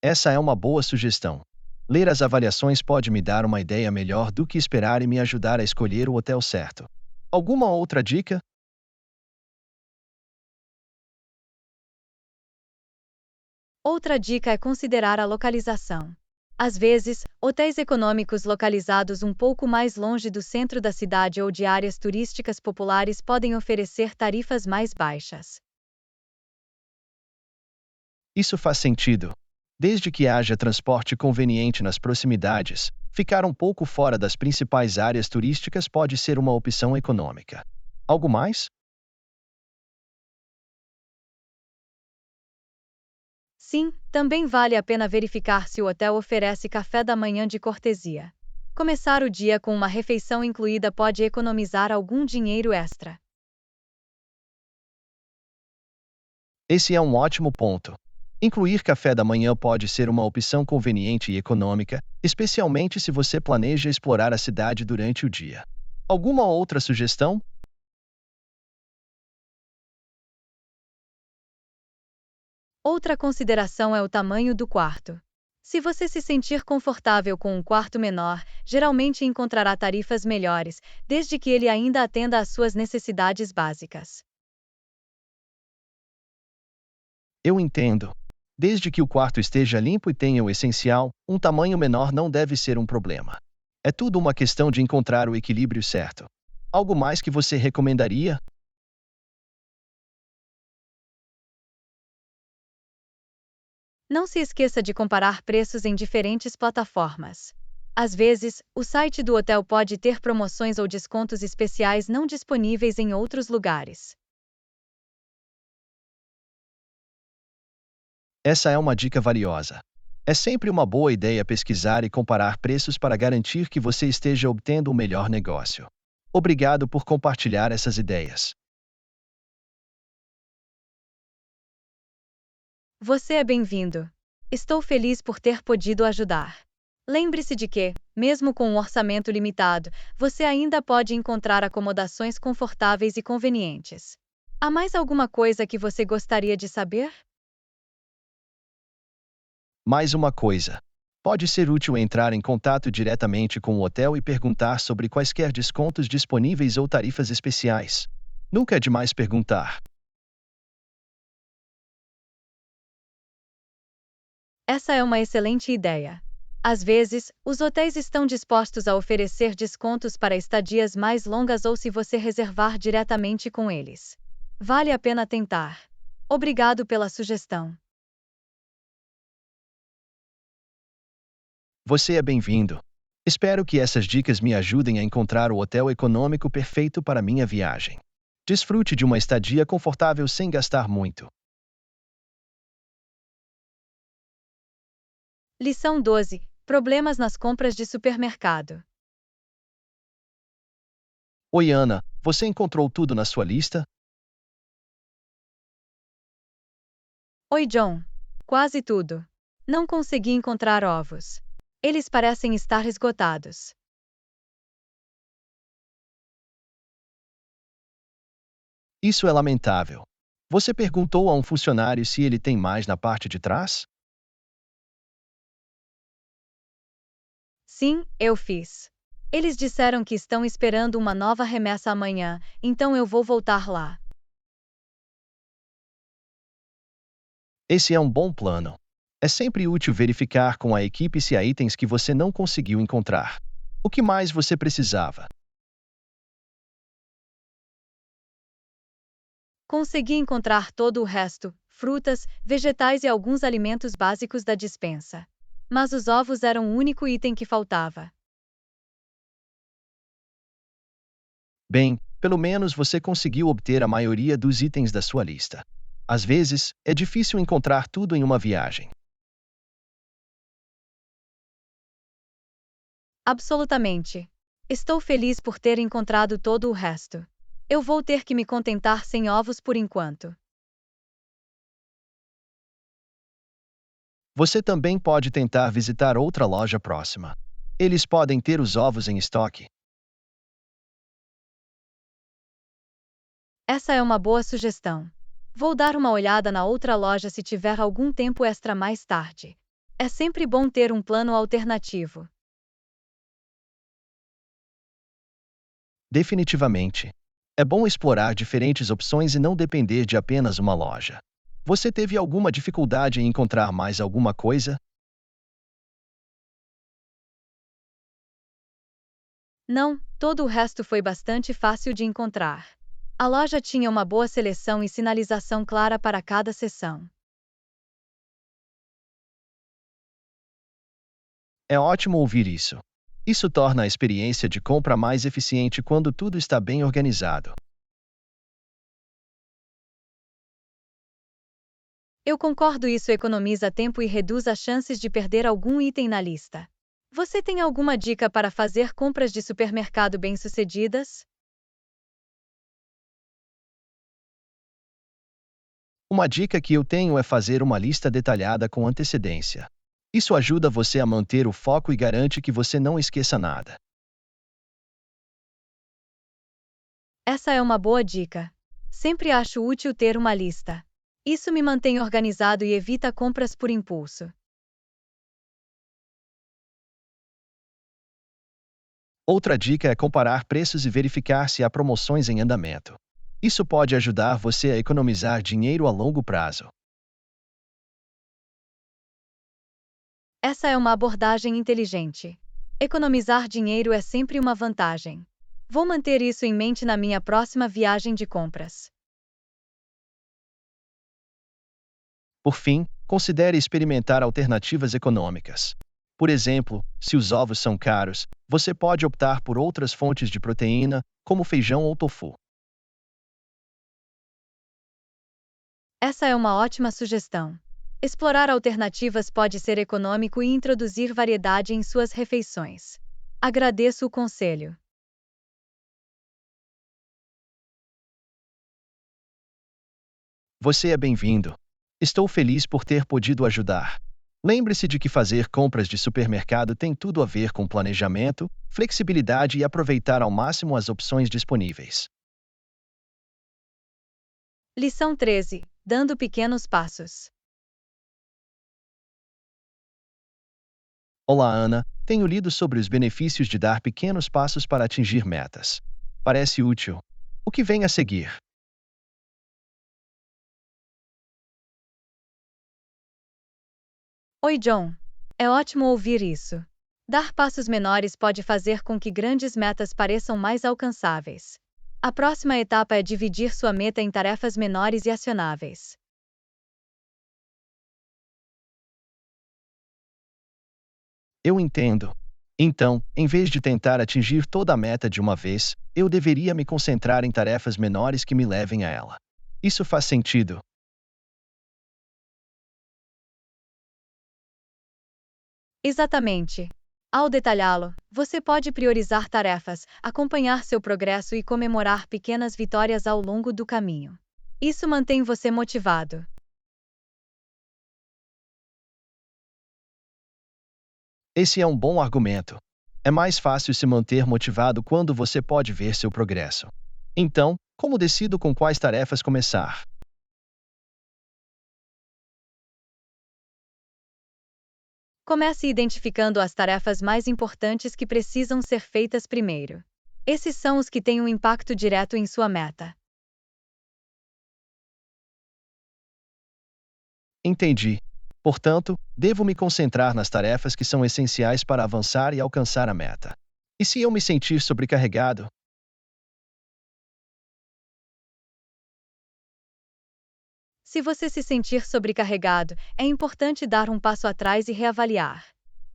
Essa é uma boa sugestão. Ler as avaliações pode me dar uma ideia melhor do que esperar e me ajudar a escolher o hotel certo. Alguma outra dica? Outra dica é considerar a localização. Às vezes, hotéis econômicos localizados um pouco mais longe do centro da cidade ou de áreas turísticas populares podem oferecer tarifas mais baixas. Isso faz sentido. Desde que haja transporte conveniente nas proximidades, ficar um pouco fora das principais áreas turísticas pode ser uma opção econômica. Algo mais? Sim, também vale a pena verificar se o hotel oferece café da manhã de cortesia. Começar o dia com uma refeição incluída pode economizar algum dinheiro extra. Esse é um ótimo ponto. Incluir café da manhã pode ser uma opção conveniente e econômica, especialmente se você planeja explorar a cidade durante o dia. Alguma outra sugestão? Outra consideração é o tamanho do quarto. Se você se sentir confortável com um quarto menor, geralmente encontrará tarifas melhores, desde que ele ainda atenda às suas necessidades básicas. Eu entendo. Desde que o quarto esteja limpo e tenha o essencial, um tamanho menor não deve ser um problema. É tudo uma questão de encontrar o equilíbrio certo. Algo mais que você recomendaria? Não se esqueça de comparar preços em diferentes plataformas. Às vezes, o site do hotel pode ter promoções ou descontos especiais não disponíveis em outros lugares. Essa é uma dica valiosa. É sempre uma boa ideia pesquisar e comparar preços para garantir que você esteja obtendo o melhor negócio. Obrigado por compartilhar essas ideias. Você é bem-vindo. Estou feliz por ter podido ajudar. Lembre-se de que, mesmo com um orçamento limitado, você ainda pode encontrar acomodações confortáveis e convenientes. Há mais alguma coisa que você gostaria de saber? Mais uma coisa. Pode ser útil entrar em contato diretamente com o hotel e perguntar sobre quaisquer descontos disponíveis ou tarifas especiais. Nunca é demais perguntar. Essa é uma excelente ideia. Às vezes, os hotéis estão dispostos a oferecer descontos para estadias mais longas ou se você reservar diretamente com eles. Vale a pena tentar. Obrigado pela sugestão. Você é bem-vindo. Espero que essas dicas me ajudem a encontrar o hotel econômico perfeito para minha viagem. Desfrute de uma estadia confortável sem gastar muito. Lição 12. Problemas nas compras de supermercado. Oi, Ana, você encontrou tudo na sua lista? Oi, John. Quase tudo. Não consegui encontrar ovos. Eles parecem estar esgotados. Isso é lamentável. Você perguntou a um funcionário se ele tem mais na parte de trás? Sim, eu fiz. Eles disseram que estão esperando uma nova remessa amanhã, então eu vou voltar lá. Esse é um bom plano. É sempre útil verificar com a equipe se há itens que você não conseguiu encontrar. O que mais você precisava? Consegui encontrar todo o resto: frutas, vegetais e alguns alimentos básicos da despensa. Mas os ovos eram o único item que faltava. Bem, pelo menos você conseguiu obter a maioria dos itens da sua lista. Às vezes, é difícil encontrar tudo em uma viagem. Absolutamente. Estou feliz por ter encontrado todo o resto. Eu vou ter que me contentar sem ovos por enquanto. Você também pode tentar visitar outra loja próxima. Eles podem ter os ovos em estoque. Essa é uma boa sugestão. Vou dar uma olhada na outra loja se tiver algum tempo extra mais tarde. É sempre bom ter um plano alternativo. Definitivamente. É bom explorar diferentes opções e não depender de apenas uma loja. Você teve alguma dificuldade em encontrar mais alguma coisa? Não, todo o resto foi bastante fácil de encontrar. A loja tinha uma boa seleção e sinalização clara para cada seção. É ótimo ouvir isso. Isso torna a experiência de compra mais eficiente quando tudo está bem organizado. Eu concordo, isso economiza tempo e reduz as chances de perder algum item na lista. Você tem alguma dica para fazer compras de supermercado bem-sucedidas? Uma dica que eu tenho é fazer uma lista detalhada com antecedência. Isso ajuda você a manter o foco e garante que você não esqueça nada. Essa é uma boa dica. Sempre acho útil ter uma lista. Isso me mantém organizado e evita compras por impulso. Outra dica é comparar preços e verificar se há promoções em andamento. Isso pode ajudar você a economizar dinheiro a longo prazo. Essa é uma abordagem inteligente. Economizar dinheiro é sempre uma vantagem. Vou manter isso em mente na minha próxima viagem de compras. Por fim, considere experimentar alternativas econômicas. Por exemplo, se os ovos são caros, você pode optar por outras fontes de proteína, como feijão ou tofu. Essa é uma ótima sugestão. Explorar alternativas pode ser econômico e introduzir variedade em suas refeições. Agradeço o conselho. Você é bem-vindo. Estou feliz por ter podido ajudar. Lembre-se de que fazer compras de supermercado tem tudo a ver com planejamento, flexibilidade e aproveitar ao máximo as opções disponíveis. Lição 13. Dando pequenos passos. Olá, Ana. Tenho lido sobre os benefícios de dar pequenos passos para atingir metas. Parece útil. O que vem a seguir? Oi, John. É ótimo ouvir isso. Dar passos menores pode fazer com que grandes metas pareçam mais alcançáveis. A próxima etapa é dividir sua meta em tarefas menores e acionáveis. Eu entendo. Então, em vez de tentar atingir toda a meta de uma vez, eu deveria me concentrar em tarefas menores que me levem a ela. Isso faz sentido. Exatamente. Ao detalhá-lo, você pode priorizar tarefas, acompanhar seu progresso e comemorar pequenas vitórias ao longo do caminho. Isso mantém você motivado. Esse é um bom argumento. É mais fácil se manter motivado quando você pode ver seu progresso. Então, como decido com quais tarefas começar? Comece identificando as tarefas mais importantes que precisam ser feitas primeiro. Esses são os que têm um impacto direto em sua meta. Entendi. Portanto, devo me concentrar nas tarefas que são essenciais para avançar e alcançar a meta. E se eu me sentir sobrecarregado? Se você se sentir sobrecarregado, é importante dar um passo atrás e reavaliar.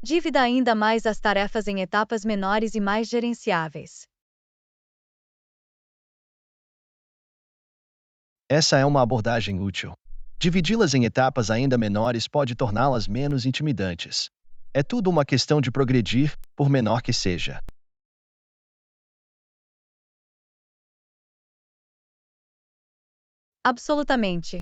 Divida ainda mais as tarefas em etapas menores e mais gerenciáveis. Essa é uma abordagem útil. Dividi-las em etapas ainda menores pode torná-las menos intimidantes. É tudo uma questão de progredir, por menor que seja. Absolutamente.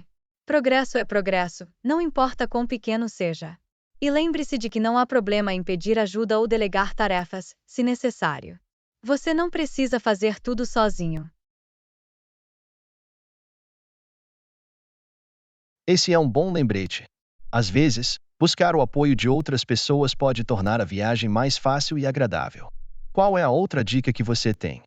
Progresso é progresso, não importa quão pequeno seja. E lembre-se de que não há problema em pedir ajuda ou delegar tarefas, se necessário. Você não precisa fazer tudo sozinho. Esse é um bom lembrete. Às vezes, buscar o apoio de outras pessoas pode tornar a viagem mais fácil e agradável. Qual é a outra dica que você tem?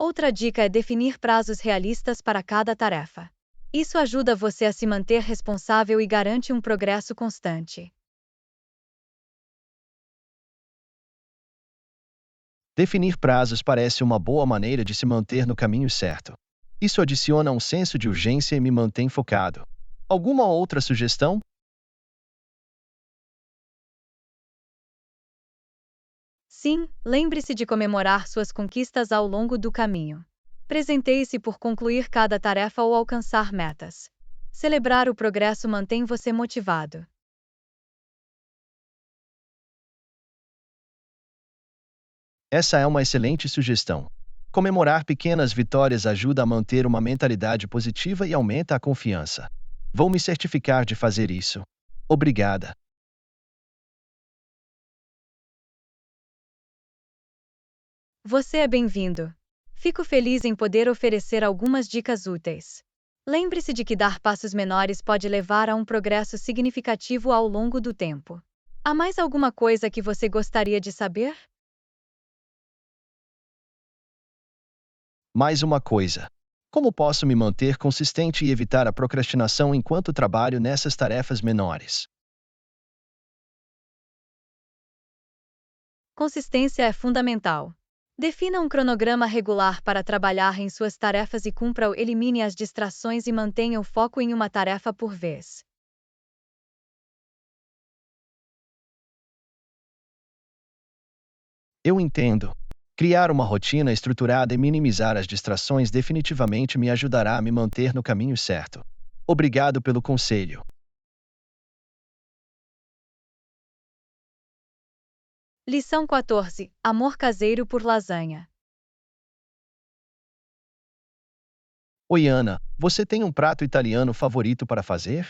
Outra dica é definir prazos realistas para cada tarefa. Isso ajuda você a se manter responsável e garante um progresso constante. Definir prazos parece uma boa maneira de se manter no caminho certo. Isso adiciona um senso de urgência e me mantém focado. Alguma outra sugestão? Sim, lembre-se de comemorar suas conquistas ao longo do caminho. Presenteie-se por concluir cada tarefa ou alcançar metas. Celebrar o progresso mantém você motivado. Essa é uma excelente sugestão. Comemorar pequenas vitórias ajuda a manter uma mentalidade positiva e aumenta a confiança. Vou me certificar de fazer isso. Obrigada. Você é bem-vindo. Fico feliz em poder oferecer algumas dicas úteis. Lembre-se de que dar passos menores pode levar a um progresso significativo ao longo do tempo. Há mais alguma coisa que você gostaria de saber? Mais uma coisa. Como posso me manter consistente e evitar a procrastinação enquanto trabalho nessas tarefas menores? Consistência é fundamental. Defina um cronograma regular para trabalhar em suas tarefas e cumpra-o. Elimine as distrações e mantenha o foco em uma tarefa por vez. Eu entendo. Criar uma rotina estruturada e minimizar as distrações definitivamente me ajudará a me manter no caminho certo. Obrigado pelo conselho. Lição 14. Amor caseiro por lasanha. Oi, Ana, você tem um prato italiano favorito para fazer?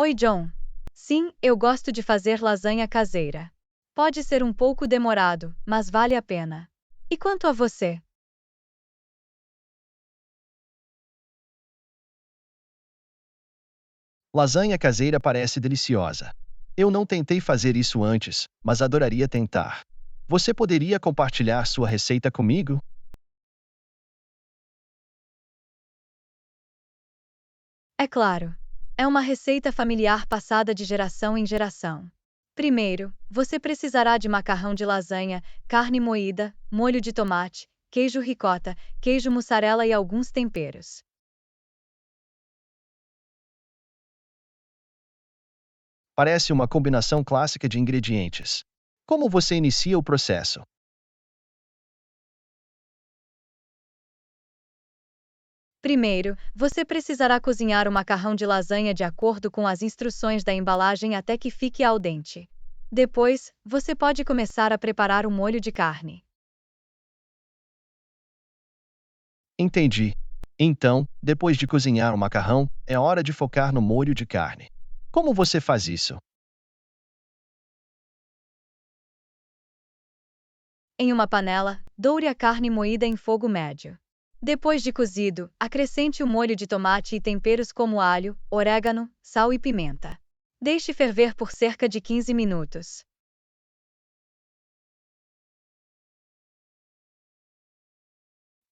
Oi, John. Sim, eu gosto de fazer lasanha caseira. Pode ser um pouco demorado, mas vale a pena. E quanto a você? Lasanha caseira parece deliciosa. Eu não tentei fazer isso antes, mas adoraria tentar. Você poderia compartilhar sua receita comigo? É claro. É uma receita familiar passada de geração em geração. Primeiro, você precisará de macarrão de lasanha, carne moída, molho de tomate, queijo ricota, queijo mussarela e alguns temperos. Parece uma combinação clássica de ingredientes. Como você inicia o processo? Primeiro, você precisará cozinhar o macarrão de lasanha de acordo com as instruções da embalagem até que fique al dente. Depois, você pode começar a preparar o molho de carne. Entendi. Então, depois de cozinhar o macarrão, é hora de focar no molho de carne. Como você faz isso? Em uma panela, doure a carne moída em fogo médio. Depois de cozido, acrescente o molho de tomate e temperos como alho, orégano, sal e pimenta. Deixe ferver por cerca de 15 minutos.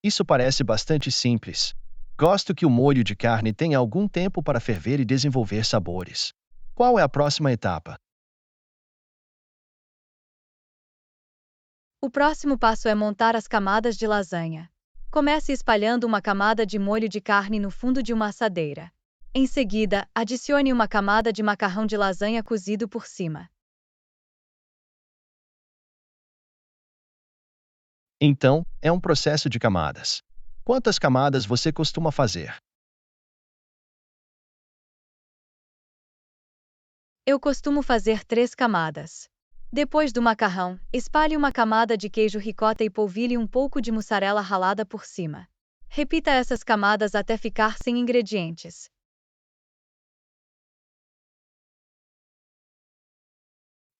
Isso parece bastante simples. Gosto que o molho de carne tenha algum tempo para ferver e desenvolver sabores. Qual é a próxima etapa? O próximo passo é montar as camadas de lasanha. Comece espalhando uma camada de molho de carne no fundo de uma assadeira. Em seguida, adicione uma camada de macarrão de lasanha cozido por cima. Então, é um processo de camadas. Quantas camadas você costuma fazer? Eu costumo fazer 3 camadas. Depois do macarrão, espalhe uma camada de queijo ricota e polvilhe um pouco de mussarela ralada por cima. Repita essas camadas até ficar sem ingredientes.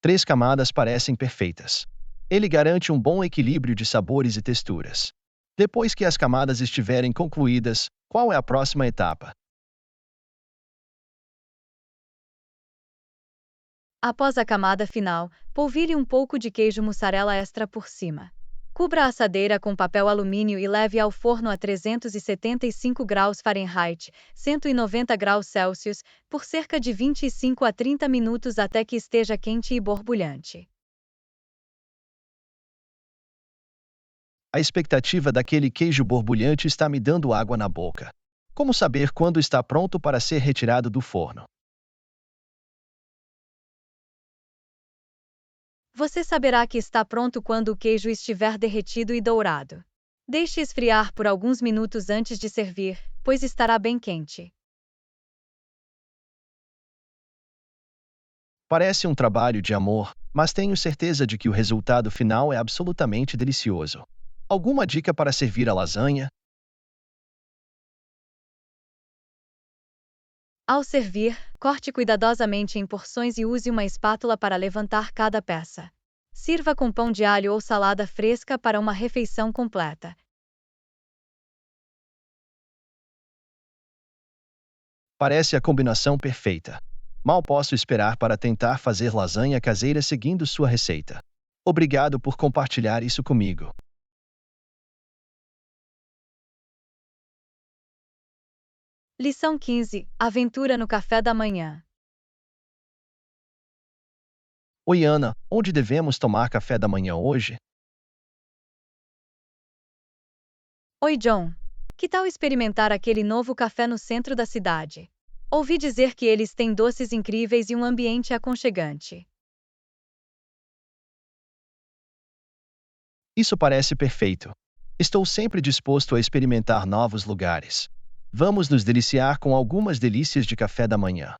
3 camadas parecem perfeitas. Ele garante um bom equilíbrio de sabores e texturas. Depois que as camadas estiverem concluídas, qual é a próxima etapa? Após a camada final, polvilhe um pouco de queijo mussarela extra por cima. Cubra a assadeira com papel alumínio e leve ao forno a 375 graus Fahrenheit, 190 graus Celsius, por cerca de 25 a 30 minutos até que esteja quente e borbulhante. A expectativa daquele queijo borbulhante está me dando água na boca. Como saber quando está pronto para ser retirado do forno? Você saberá que está pronto quando o queijo estiver derretido e dourado. Deixe esfriar por alguns minutos antes de servir, pois estará bem quente. Parece um trabalho de amor, mas tenho certeza de que o resultado final é absolutamente delicioso. Alguma dica para servir a lasanha? Ao servir, corte cuidadosamente em porções e use uma espátula para levantar cada peça. Sirva com pão de alho ou salada fresca para uma refeição completa. Parece a combinação perfeita. Mal posso esperar para tentar fazer lasanha caseira seguindo sua receita. Obrigado por compartilhar isso comigo. Lição 15. Aventura no café da manhã. Oi, Ana, onde devemos tomar café da manhã hoje? Oi, John. Que tal experimentar aquele novo café no centro da cidade? Ouvi dizer que eles têm doces incríveis e um ambiente aconchegante. Isso parece perfeito. Estou sempre disposto a experimentar novos lugares. Vamos nos deliciar com algumas delícias de café da manhã.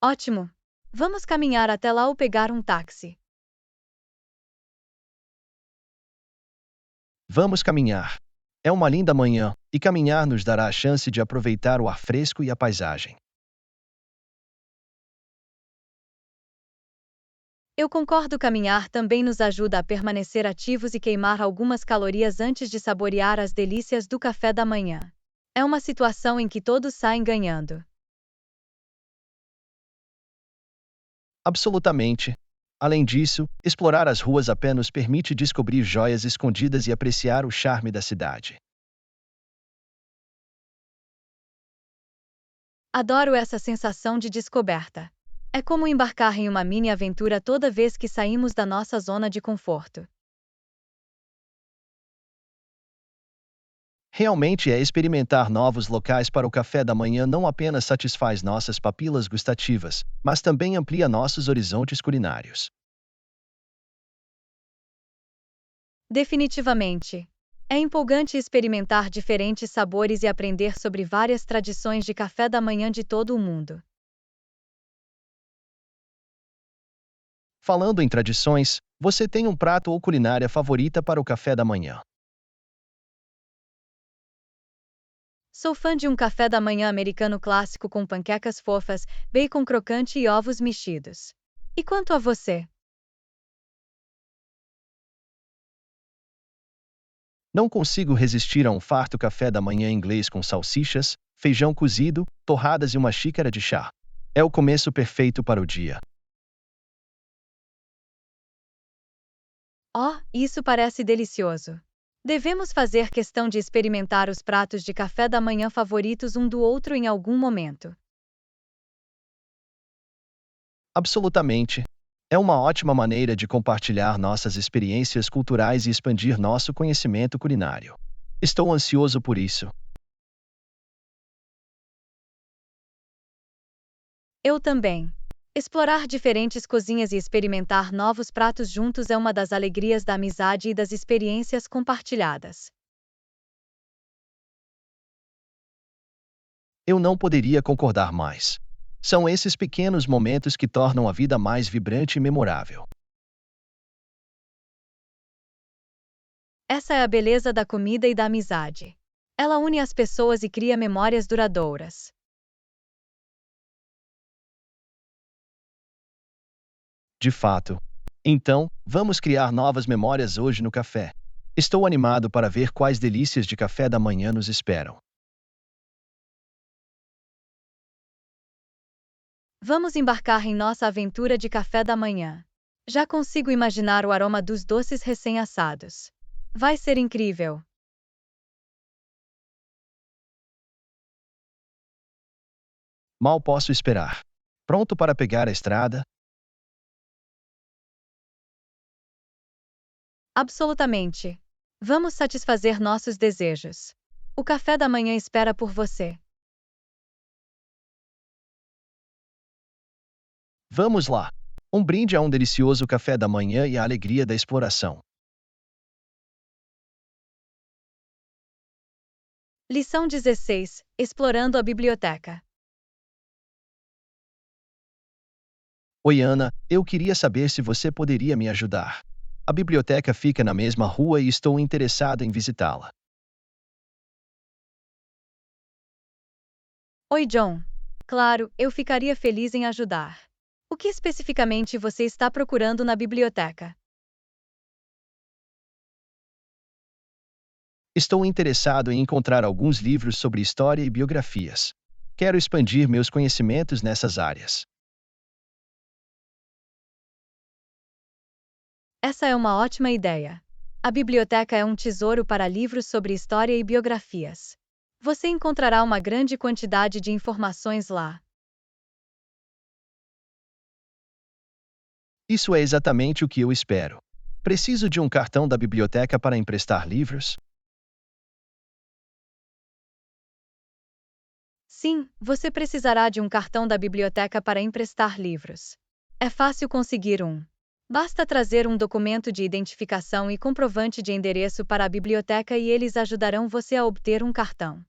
Ótimo! Vamos caminhar até lá ou pegar um táxi. Vamos caminhar. É uma linda manhã, e caminhar nos dará a chance de aproveitar o ar fresco e a paisagem. Eu concordo, caminhar também nos ajuda a permanecer ativos e queimar algumas calorias antes de saborear as delícias do café da manhã. É uma situação em que todos saem ganhando. Absolutamente. Além disso, explorar as ruas a pé nos permite descobrir joias escondidas e apreciar o charme da cidade. Adoro essa sensação de descoberta. É como embarcar em uma mini aventura toda vez que saímos da nossa zona de conforto. Realmente é experimentar novos locais para o café da manhã não apenas satisfaz nossas papilas gustativas, mas também amplia nossos horizontes culinários. Definitivamente. É empolgante experimentar diferentes sabores e aprender sobre várias tradições de café da manhã de todo o mundo. Falando em tradições, você tem um prato ou culinária favorita para o café da manhã? Sou fã de um café da manhã americano clássico com panquecas fofas, bacon crocante e ovos mexidos. E quanto a você? Não consigo resistir a um farto café da manhã inglês com salsichas, feijão cozido, torradas e uma xícara de chá. É o começo perfeito para o dia. Oh, isso parece delicioso! Devemos fazer questão de experimentar os pratos de café da manhã favoritos um do outro em algum momento. Absolutamente. É uma ótima maneira de compartilhar nossas experiências culturais e expandir nosso conhecimento culinário. Estou ansioso por isso. Eu também. Explorar diferentes cozinhas e experimentar novos pratos juntos é uma das alegrias da amizade e das experiências compartilhadas. Eu não poderia concordar mais. São esses pequenos momentos que tornam a vida mais vibrante e memorável. Essa é a beleza da comida e da amizade. Ela une as pessoas e cria memórias duradouras. De fato. Então, vamos criar novas memórias hoje no café. Estou animado para ver quais delícias de café da manhã nos esperam. Vamos embarcar em nossa aventura de café da manhã. Já consigo imaginar o aroma dos doces recém-assados. Vai ser incrível! Mal posso esperar. Pronto para pegar a estrada? Absolutamente. Vamos satisfazer nossos desejos. O café da manhã espera por você. Vamos lá! Um brinde a um delicioso café da manhã e a alegria da exploração. Lição 16. Explorando a biblioteca. Oi, Ana, eu queria saber se você poderia me ajudar. A biblioteca fica na mesma rua e estou interessado em visitá-la. Oi, John. Claro, eu ficaria feliz em ajudar. O que especificamente você está procurando na biblioteca? Estou interessado em encontrar alguns livros sobre história e biografias. Quero expandir meus conhecimentos nessas áreas. Essa é uma ótima ideia. A biblioteca é um tesouro para livros sobre história e biografias. Você encontrará uma grande quantidade de informações lá. Isso é exatamente o que eu espero. Preciso de um cartão da biblioteca para emprestar livros? Sim, você precisará de um cartão da biblioteca para emprestar livros. É fácil conseguir um. Basta trazer um documento de identificação e comprovante de endereço para a biblioteca e eles ajudarão você a obter um cartão.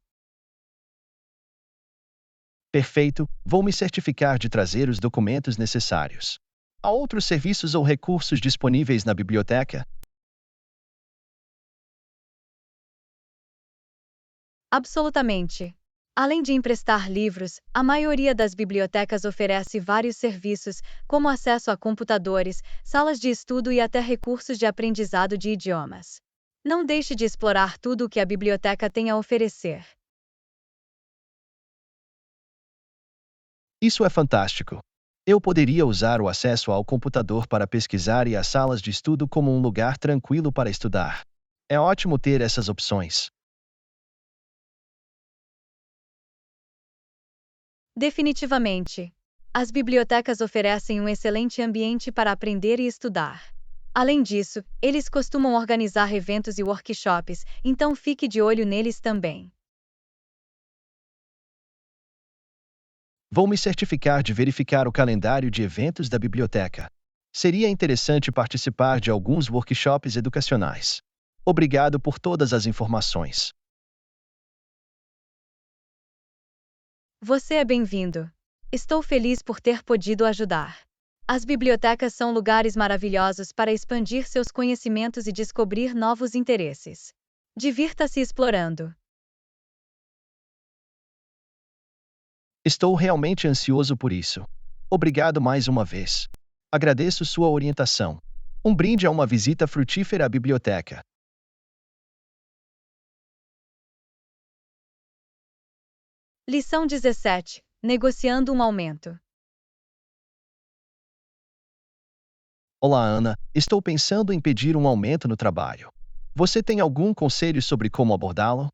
Perfeito, vou me certificar de trazer os documentos necessários. Há outros serviços ou recursos disponíveis na biblioteca? Absolutamente. Além de emprestar livros, a maioria das bibliotecas oferece vários serviços, como acesso a computadores, salas de estudo e até recursos de aprendizado de idiomas. Não deixe de explorar tudo o que a biblioteca tem a oferecer. Isso é fantástico. Eu poderia usar o acesso ao computador para pesquisar e as salas de estudo como um lugar tranquilo para estudar. É ótimo ter essas opções. Definitivamente. As bibliotecas oferecem um excelente ambiente para aprender e estudar. Além disso, eles costumam organizar eventos e workshops, então fique de olho neles também. Vou me certificar de verificar o calendário de eventos da biblioteca. Seria interessante participar de alguns workshops educacionais. Obrigado por todas as informações. Você é bem-vindo. Estou feliz por ter podido ajudar. As bibliotecas são lugares maravilhosos para expandir seus conhecimentos e descobrir novos interesses. Divirta-se explorando. Estou realmente ansioso por isso. Obrigado mais uma vez. Agradeço sua orientação. Um brinde a uma visita frutífera à biblioteca. Lição 17. Negociando um aumento. Olá, Ana. Estou pensando em pedir um aumento no trabalho. Você tem algum conselho sobre como abordá-lo?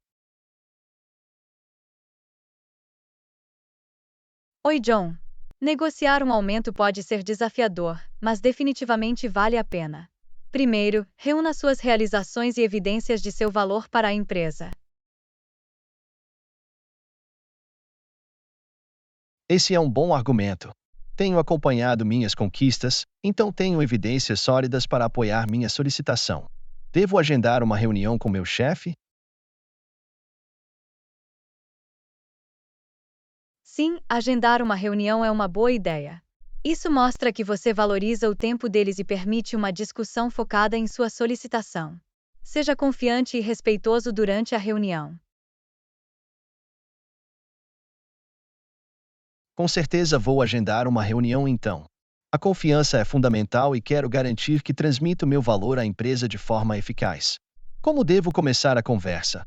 Oi, John. Negociar um aumento pode ser desafiador, mas definitivamente vale a pena. Primeiro, reúna suas realizações e evidências de seu valor para a empresa. Esse é um bom argumento. Tenho acompanhado minhas conquistas, então tenho evidências sólidas para apoiar minha solicitação. Devo agendar uma reunião com meu chefe? Sim, agendar uma reunião é uma boa ideia. Isso mostra que você valoriza o tempo deles e permite uma discussão focada em sua solicitação. Seja confiante e respeitoso durante a reunião. Com certeza vou agendar uma reunião então. A confiança é fundamental e quero garantir que transmito meu valor à empresa de forma eficaz. Como devo começar a conversa?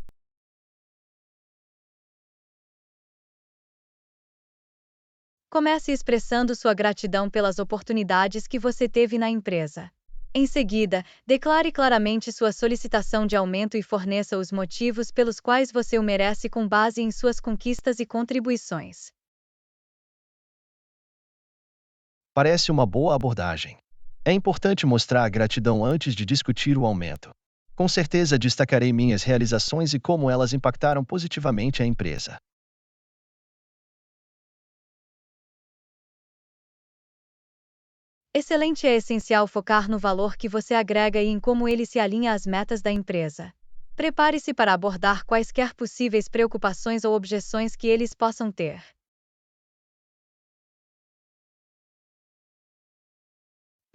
Comece expressando sua gratidão pelas oportunidades que você teve na empresa. Em seguida, declare claramente sua solicitação de aumento e forneça os motivos pelos quais você o merece com base em suas conquistas e contribuições. Parece uma boa abordagem. É importante mostrar gratidão antes de discutir o aumento. Com certeza destacarei minhas realizações e como elas impactaram positivamente a empresa. Excelente, é essencial focar no valor que você agrega e em como ele se alinha às metas da empresa. Prepare-se para abordar quaisquer possíveis preocupações ou objeções que eles possam ter.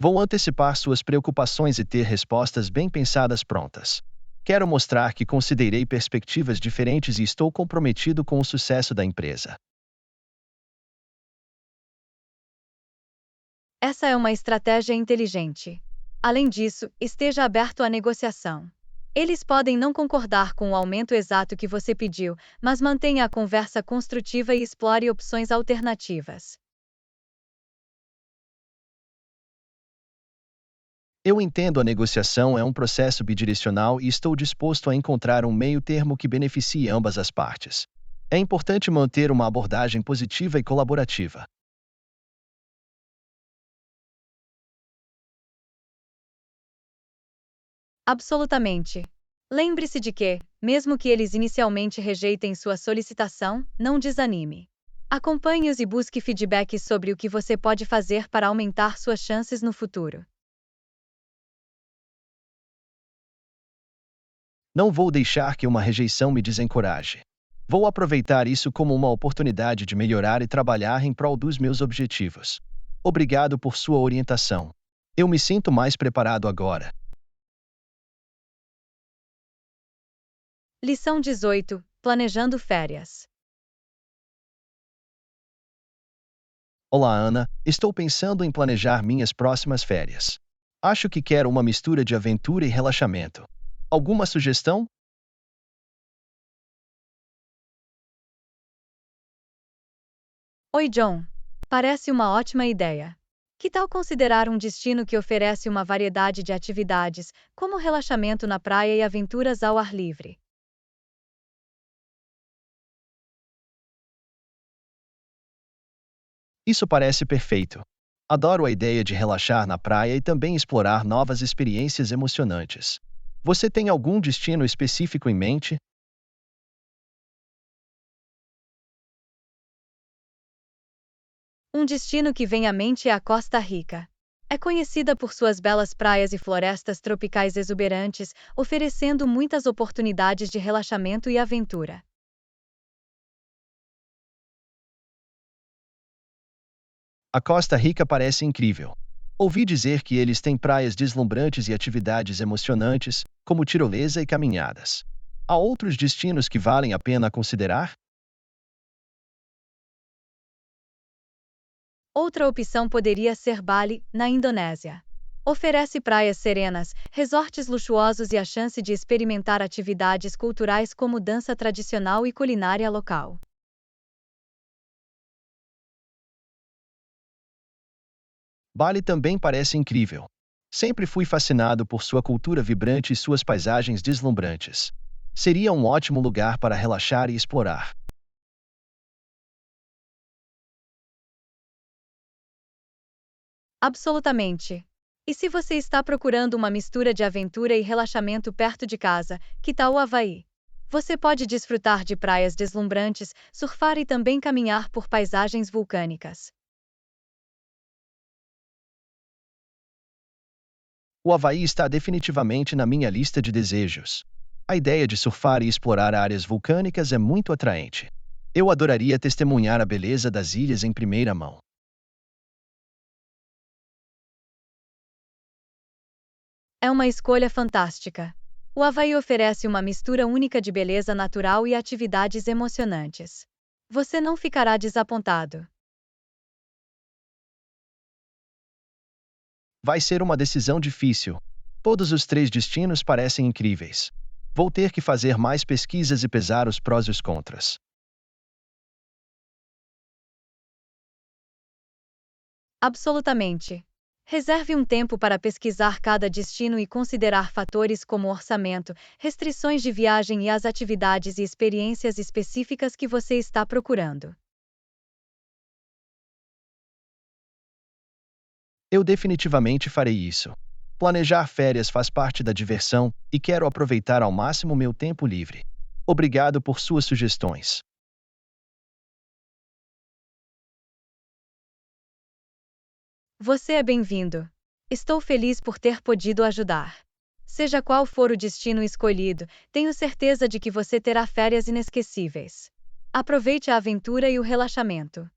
Vou antecipar suas preocupações e ter respostas bem pensadas prontas. Quero mostrar que considerei perspectivas diferentes e estou comprometido com o sucesso da empresa. Essa é uma estratégia inteligente. Além disso, esteja aberto à negociação. Eles podem não concordar com o aumento exato que você pediu, mas mantenha a conversa construtiva e explore opções alternativas. Eu entendo a negociação é um processo bidirecional e estou disposto a encontrar um meio-termo que beneficie ambas as partes. É importante manter uma abordagem positiva e colaborativa. Absolutamente. Lembre-se de que, mesmo que eles inicialmente rejeitem sua solicitação, não desanime. Acompanhe-os e busque feedbacks sobre o que você pode fazer para aumentar suas chances no futuro. Não vou deixar que uma rejeição me desencoraje. Vou aproveitar isso como uma oportunidade de melhorar e trabalhar em prol dos meus objetivos. Obrigado por sua orientação. Eu me sinto mais preparado agora. Lição 18: Planejando férias. Olá, Ana. Estou pensando em planejar minhas próximas férias. Acho que quero uma mistura de aventura e relaxamento. Alguma sugestão? Oi, John. Parece uma ótima ideia. Que tal considerar um destino que oferece uma variedade de atividades, como relaxamento na praia e aventuras ao ar livre? Isso parece perfeito. Adoro a ideia de relaxar na praia e também explorar novas experiências emocionantes. Você tem algum destino específico em mente? Um destino que vem à mente é a Costa Rica. É conhecida por suas belas praias e florestas tropicais exuberantes, oferecendo muitas oportunidades de relaxamento e aventura. A Costa Rica parece incrível. Ouvi dizer que eles têm praias deslumbrantes e atividades emocionantes, como tirolesa e caminhadas. Há outros destinos que valem a pena considerar? Outra opção poderia ser Bali, na Indonésia. Oferece praias serenas, resorts luxuosos e a chance de experimentar atividades culturais como dança tradicional e culinária local. Bali também parece incrível. Sempre fui fascinado por sua cultura vibrante e suas paisagens deslumbrantes. Seria um ótimo lugar para relaxar e explorar. Absolutamente. E se você está procurando uma mistura de aventura e relaxamento perto de casa, que tal o Havaí? Você pode desfrutar de praias deslumbrantes, surfar e também caminhar por paisagens vulcânicas. O Havaí está definitivamente na minha lista de desejos. A ideia de surfar e explorar áreas vulcânicas é muito atraente. Eu adoraria testemunhar a beleza das ilhas em primeira mão. É uma escolha fantástica. O Havaí oferece uma mistura única de beleza natural e atividades emocionantes. Você não ficará desapontado. Vai ser uma decisão difícil. Todos os três destinos parecem incríveis. Vou ter que fazer mais pesquisas e pesar os prós e os contras. Absolutamente. Reserve um tempo para pesquisar cada destino e considerar fatores como orçamento, restrições de viagem e as atividades e experiências específicas que você está procurando. Eu definitivamente farei isso. Planejar férias faz parte da diversão e quero aproveitar ao máximo meu tempo livre. Obrigado por suas sugestões. Você é bem-vindo. Estou feliz por ter podido ajudar. Seja qual for o destino escolhido, tenho certeza de que você terá férias inesquecíveis. Aproveite a aventura e o relaxamento.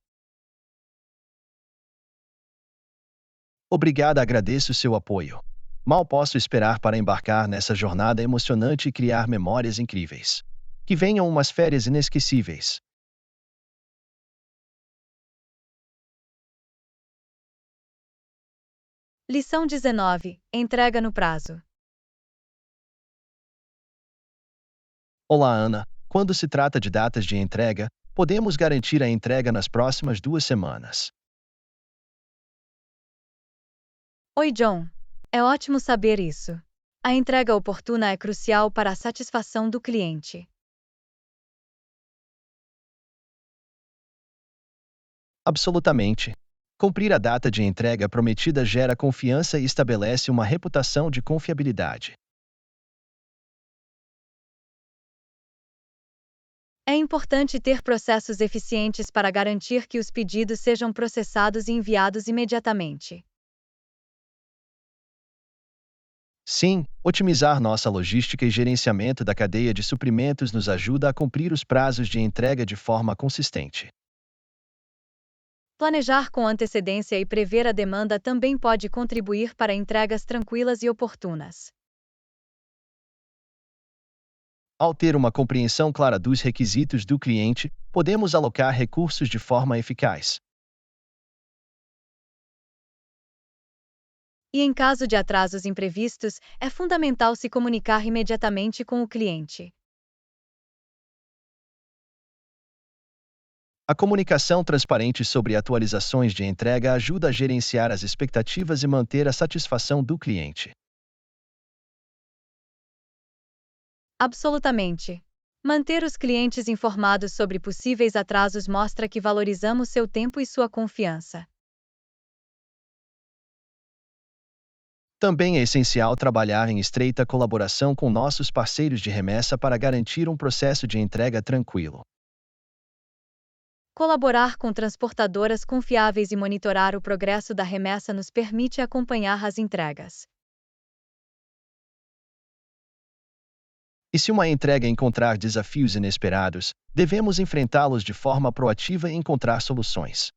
Obrigada, agradeço seu apoio. Mal posso esperar para embarcar nessa jornada emocionante e criar memórias incríveis. Que venham umas férias inesquecíveis. Lição 19. Entrega no prazo. Olá, Ana. Quando se trata de datas de entrega, podemos garantir a entrega nas próximas 2 semanas. Oi, John. É ótimo saber isso. A entrega oportuna é crucial para a satisfação do cliente. Absolutamente. Cumprir a data de entrega prometida gera confiança e estabelece uma reputação de confiabilidade. É importante ter processos eficientes para garantir que os pedidos sejam processados e enviados imediatamente. Sim, otimizar nossa logística e gerenciamento da cadeia de suprimentos nos ajuda a cumprir os prazos de entrega de forma consistente. Planejar com antecedência e prever a demanda também pode contribuir para entregas tranquilas e oportunas. Ao ter uma compreensão clara dos requisitos do cliente, podemos alocar recursos de forma eficaz. E em caso de atrasos imprevistos, é fundamental se comunicar imediatamente com o cliente. A comunicação transparente sobre atualizações de entrega ajuda a gerenciar as expectativas e manter a satisfação do cliente. Absolutamente. Manter os clientes informados sobre possíveis atrasos mostra que valorizamos seu tempo e sua confiança. Também é essencial trabalhar em estreita colaboração com nossos parceiros de remessa para garantir um processo de entrega tranquilo. Colaborar com transportadoras confiáveis e monitorar o progresso da remessa nos permite acompanhar as entregas. E se uma entrega encontrar desafios inesperados, devemos enfrentá-los de forma proativa e encontrar soluções.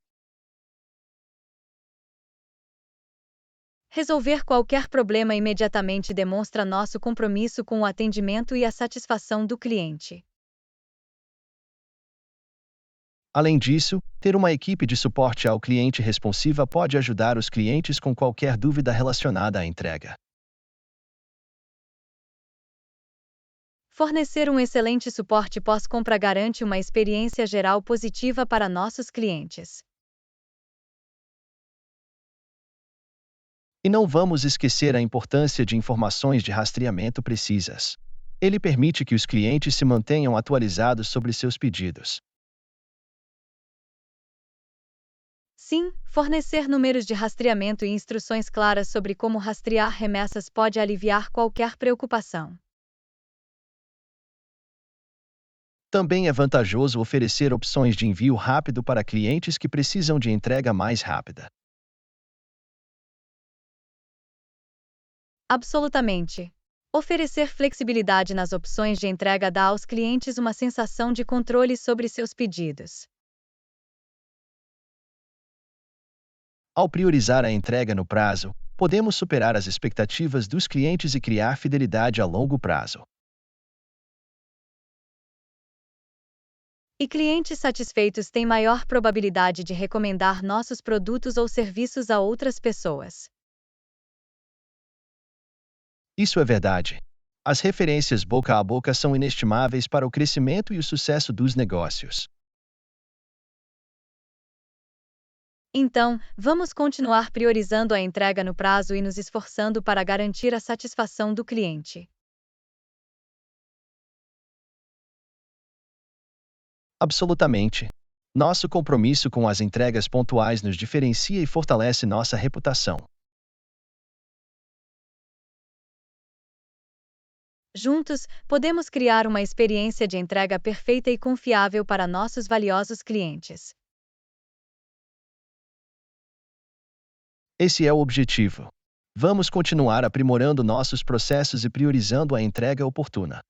Resolver qualquer problema imediatamente demonstra nosso compromisso com o atendimento e a satisfação do cliente. Além disso, ter uma equipe de suporte ao cliente responsiva pode ajudar os clientes com qualquer dúvida relacionada à entrega. Fornecer um excelente suporte pós-compra garante uma experiência geral positiva para nossos clientes. E não vamos esquecer a importância de informações de rastreamento precisas. Ele permite que os clientes se mantenham atualizados sobre seus pedidos. Sim, fornecer números de rastreamento e instruções claras sobre como rastrear remessas pode aliviar qualquer preocupação. Também é vantajoso oferecer opções de envio rápido para clientes que precisam de entrega mais rápida. Absolutamente. Oferecer flexibilidade nas opções de entrega dá aos clientes uma sensação de controle sobre seus pedidos. Ao priorizar a entrega no prazo, podemos superar as expectativas dos clientes e criar fidelidade a longo prazo. E clientes satisfeitos têm maior probabilidade de recomendar nossos produtos ou serviços a outras pessoas. Isso é verdade. As referências boca a boca são inestimáveis para o crescimento e o sucesso dos negócios. Então, vamos continuar priorizando a entrega no prazo e nos esforçando para garantir a satisfação do cliente. Absolutamente. Nosso compromisso com as entregas pontuais nos diferencia e fortalece nossa reputação. Juntos, podemos criar uma experiência de entrega perfeita e confiável para nossos valiosos clientes. Esse é o objetivo. Vamos continuar aprimorando nossos processos e priorizando a entrega oportuna.